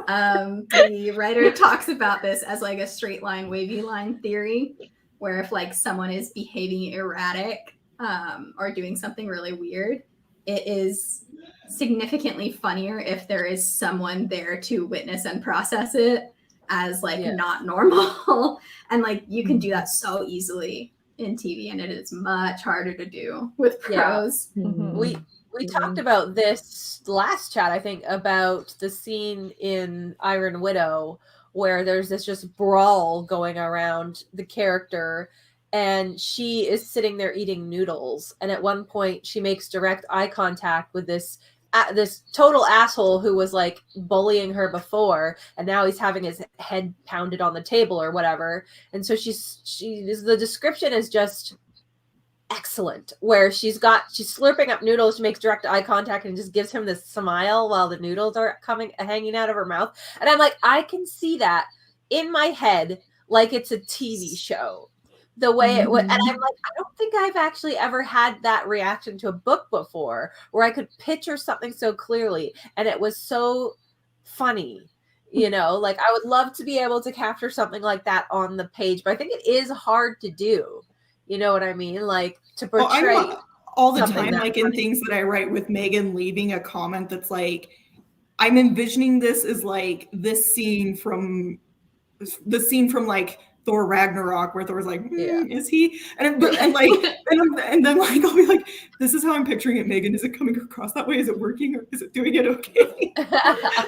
the writer talks about this as like a straight line, wavy line theory, where if like someone is behaving erratic or doing something really weird, it is significantly funnier if there is someone there to witness and process it as like not normal. And like you can do that so easily in TV, and it is much harder to do with prose. We talked about this last chat, I think, about the scene in Iron Widow where there's this just brawl going around the character, and she is sitting there eating noodles, and at one point she makes direct eye contact with this total asshole who was like bullying her before, and now he's having his head pounded on the table or whatever. And so the description is just excellent, where she's slurping up noodles, she makes direct eye contact and just gives him this smile while the noodles are hanging out of her mouth. And I'm like, I can see that in my head like it's a TV show, the way it would. And I'm like, I don't think I've actually ever had that reaction to a book before, where I could picture something so clearly and it was so funny. Like I would love to be able to capture something like that on the page, but I think it is hard to do. You know what I mean? Like to portray all the time, like in things that I write with Megan, leaving a comment that's like, I'm envisioning this as like this scene from like Thor Ragnarok, where Thor's like, is he? And then like I'll be like, this is how I'm picturing it, Megan. Is it coming across that way? Is it working, or is it doing it okay?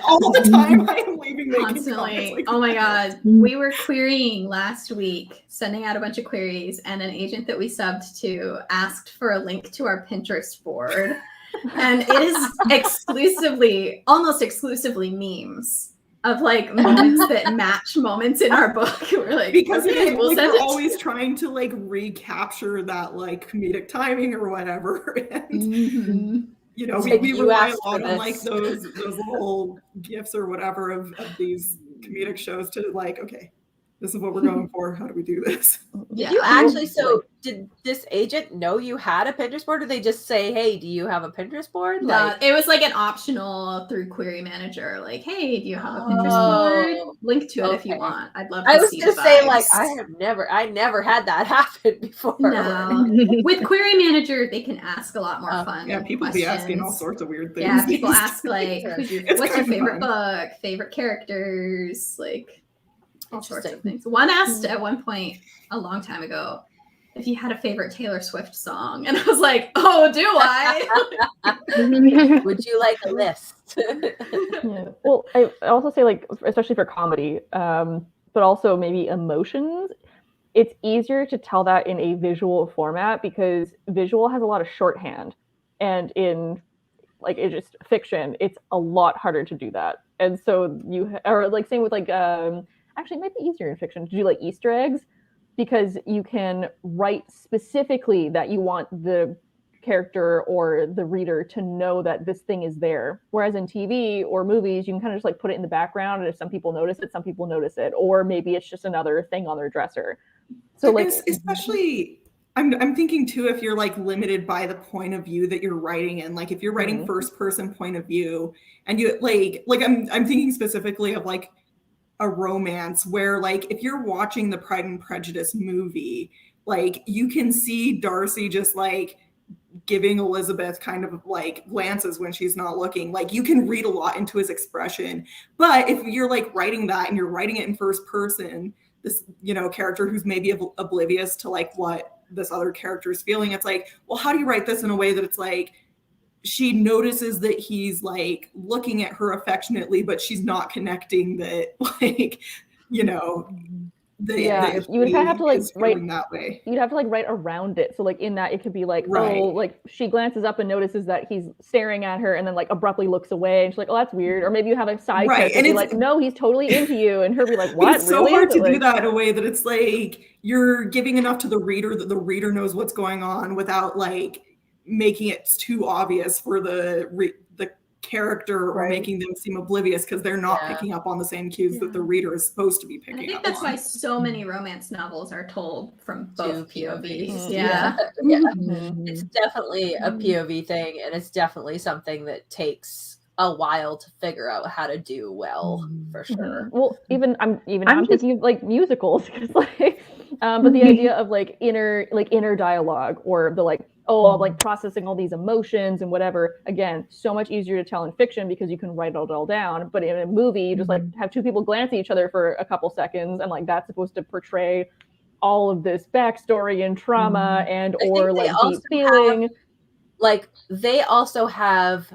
All the time I am leaving Megan constantly. Like, oh my god, we were querying last week, sending out a bunch of queries, and an agent that we subbed to asked for a link to our Pinterest board, and it is almost exclusively memes of like moments that match moments in our book. We're like, because okay, we're always trying to like recapture that like comedic timing or whatever. And we rely a lot on like those little gifs or whatever of these comedic shows to like, okay, this is what we're going for. How do we do this? Did you actually, so did this agent know you had a Pinterest board, or did they just say, hey, do you have a Pinterest board? No, it was like an optional through Query Manager, like, hey, do you have a Pinterest board? Link to it if you want. I'd love to see. I was going to say, like, I never had that happen before. No. With Query Manager, they can ask a lot more fun. Yeah, people questions. be asking all sorts of weird things. Yeah, people ask like, what's your favorite book, favorite characters, like all sorts of things. One asked at one point a long time ago if you had a favorite Taylor Swift song, and I was like, oh, do I? Would you like a list? Yeah. Well, I also say, like, especially for comedy, but also maybe emotions, it's easier to tell that in a visual format, because visual has a lot of shorthand, and in like it's just fiction, it's a lot harder to do that. And so or like same with like actually, it might be easier in fiction to do like Easter eggs, because you can write specifically that you want the character or the reader to know that this thing is there. Whereas in TV or movies, you can kind of just like put it in the background, and if some people notice it, some people notice it, or maybe it's just another thing on their dresser. So like, especially, I'm thinking too, if you're like limited by the point of view that you're writing in, like if you're writing first person point of view, and you like I'm thinking specifically of like a romance where like if you're watching the Pride and Prejudice movie, like you can see Darcy just like giving Elizabeth kind of like glances when she's not looking. Like you can read a lot into his expression. But if you're like writing that and you're writing it in first person, this character who's maybe oblivious to like what this other character is feeling, it's like, well, how do you write this in a way that it's like she notices that he's like looking at her affectionately, but she's not connecting that, like, you would have to like write that way. You'd have to like write around it. So like in that, it could be like, oh, like she glances up and notices that he's staring at her, and then like abruptly looks away, and she's like, oh, that's weird. Or maybe you have a side character be like, no, he's totally into you, and her be like, what? It's so hard to do that in a way that it's like you're giving enough to the reader that the reader knows what's going on without like making it too obvious for the character or Right. making them seem oblivious because they're not picking up on the same cues that the reader is supposed to be picking up I think that's on. why so many romance novels are told from both Two POVs. POVs. Yeah. Yeah. Mhm. It's definitely a POV thing, and it's definitely something that takes a while to figure out how to do well, for sure. Well, I'm just- thinking of like musicals, 'cause, like, but the idea of like inner dialogue, or the like, I'm like processing all these emotions and whatever. Again, so much easier to tell in fiction because you can write it all down. But in a movie, you just like have two people glance at each other for a couple seconds, and like that's supposed to portray all of this backstory and trauma and or like deep feeling. They also have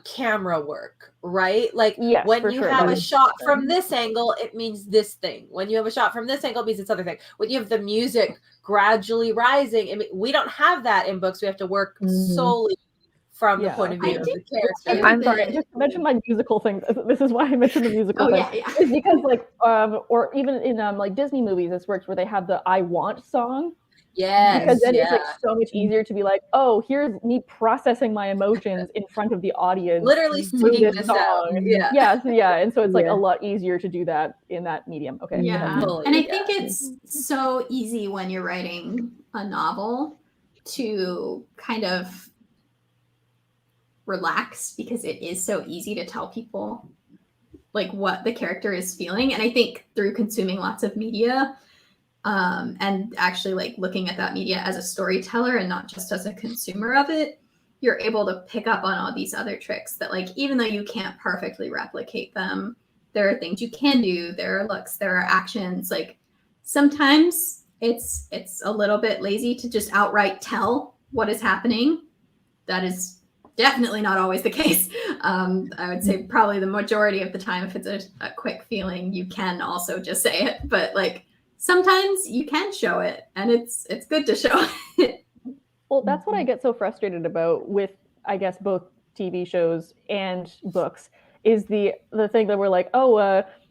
camera work, right? Like Yes, when for you sure. have That a is shot true. from this angle, it means this thing. When you have a shot from this angle, it means this other thing. When you have the music gradually rising, we don't have that in books. We have to work solely from the point of view of the character. I'm sorry, I just mentioned my musical thing. This is why I mentioned the musical thing. Yeah. It's because like or even in like Disney movies, this works where they have the "I Want" song. Yes, because then it's like so much easier to be like, oh, here's me processing my emotions in front of the audience, literally singing this out. And so it's like a lot easier to do that in that medium. Okay. Yeah. Totally, And I think it's so easy when you're writing a novel to kind of relax, because it is so easy to tell people like what the character is feeling. And I think through consuming lots of media, and actually like looking at that media as a storyteller and not just as a consumer of it, you're able to pick up on all these other tricks that, like, even though you can't perfectly replicate them, there are things you can do. There are looks, there are actions. Like sometimes it's a little bit lazy to just outright tell what is happening. That is definitely not always the case. I would say probably the majority of the time, if it's a quick feeling, you can also just say it. But like sometimes you can show it, and it's good to show it. Well, that's what I get so frustrated about with, I guess, both TV shows and books, is the thing that we're like,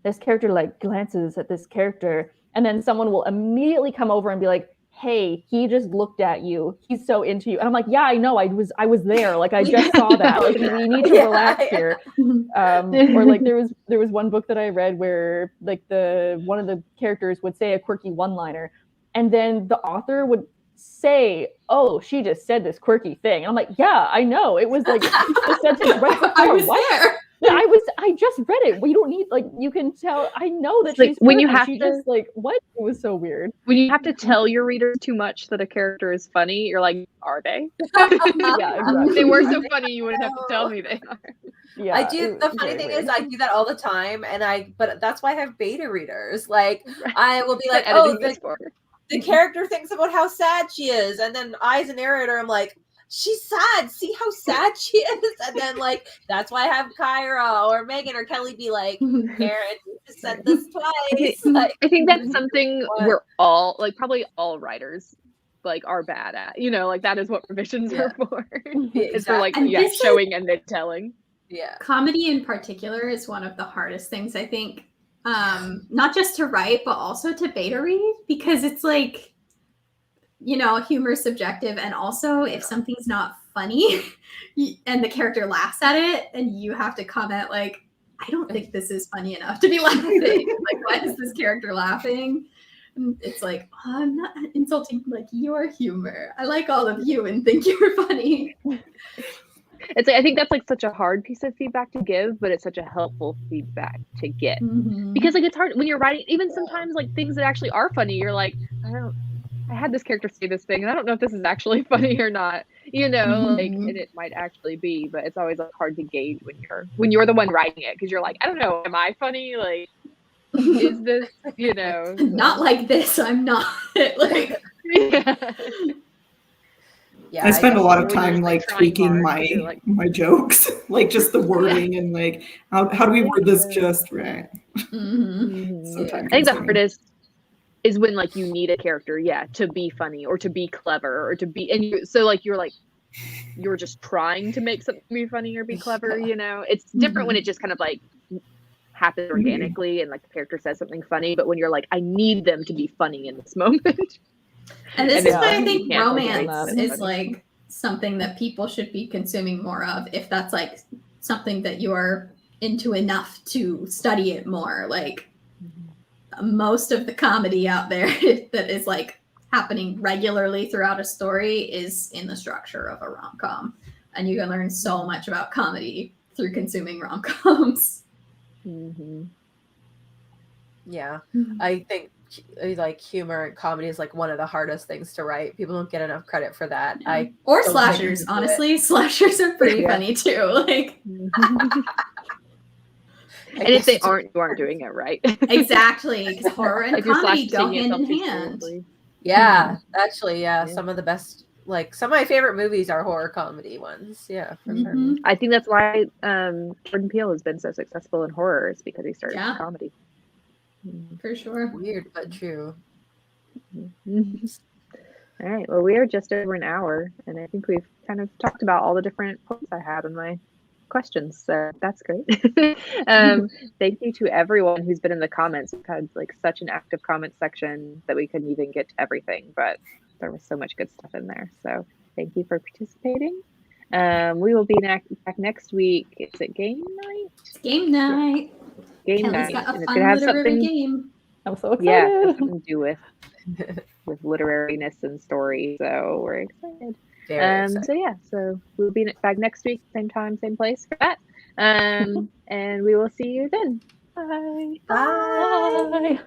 this character like glances at this character, and then someone will immediately come over and be like, hey, he just looked at you. He's so into you. And I'm like, yeah, I know. I was there. Like, I just saw that. Like, we need to relax here. Or like there was one book that I read where like one of the characters would say a quirky one-liner, and then the author would say, oh, she just said this quirky thing. And I'm like, yeah, I know. It was like the sentence right before. I was there. Yeah, I just read it. We don't need, like, you can tell. I know that It's she's like when you quirky. have she to- just like, what? It was so weird. When you have to tell your readers too much that a character is funny, you're like, are they? Yeah, exactly. If they were so funny, you wouldn't have to tell me they are. Yeah, I do. The funny thing is, I do that all the time, but that's why I have beta readers. Like, I will be like, oh, the character thinks about how sad she is, and then I, as a narrator, I'm like, she's sad. See how sad she is, and then like that's why I have Kyra or Megan or Kelly be like, Aaron, you just said this twice. I think that's something we're all, like, probably all writers like are bad at. You know, like that is what revisions are for. It's for like showing and then telling. Yeah. Comedy in particular is one of the hardest things, I think. Not just to write, but also to beta read, because it's like, you know, humor is subjective, and also if something's not funny and the character laughs at it, and you have to comment like, I don't think this is funny enough to be laughing. Like, why is this character laughing? And it's like, oh, I'm not insulting like your humor. I like all of you and think you're funny. It's like, I think that's like such a hard piece of feedback to give, but it's such a helpful feedback to get. Because like it's hard when you're writing, even sometimes like things that actually are funny, you're like, I had this character say this thing, and I don't know if this is actually funny or not. You know, like, and it might actually be, but it's always like hard to gauge when you're the one writing it, because you're like, I don't know, am I funny? Like, is this, you know, not like this? I'm not. Like, I spend a lot of time like tweaking my jokes, like just the wording and like how do we word this just right? I think the hardest is when like you need a character, to be funny or to be clever or to be, and you're just trying to make something be funny or be clever. You know, it's different when it just kind of like happens organically and like the character says something funny, but when you're like, I need them to be funny in this moment. And this is why I think romance is like something that people should be consuming more of, if that's like something that you are into enough to study it more. Like most of the comedy out there that is like happening regularly throughout a story is in the structure of a rom-com, and you can learn so much about comedy through consuming rom-coms. Mm-hmm. Yeah, I think like humor and comedy is like one of the hardest things to write. People don't get enough credit for that. Yeah. Or don't slashers, think I can do honestly. Slashers are pretty funny too. Like And if they aren't, you aren't doing it right. exactly, because horror and If you're comedy go slashing hand in yourself too hand. seriously. Yeah, actually, yeah, Yeah. some of the best, like some of my favorite movies are horror comedy ones. Yeah, for sure. Mhm. I think that's why Jordan Peele has been so successful in horror, is because he started Yeah. with comedy. For sure. Weird but true. All right. Well, we are just over an hour, and I think we've kind of talked about all the different points I had in my questions. So that's great. Thank you to everyone who's been in the comments. We've had like such an active comment section that we couldn't even get to everything, but there was so much good stuff in there. So thank you for participating. We will be back next week. Is it game night? It's game night. Game Kelly's night. got a And it's fun gonna have literary something. game. I'm so excited. Yeah, it has something to do with literariness and story. So we're excited. Very excited. So yeah, so we'll be back next week, same time, same place for that. And we will see you then. Bye. Bye.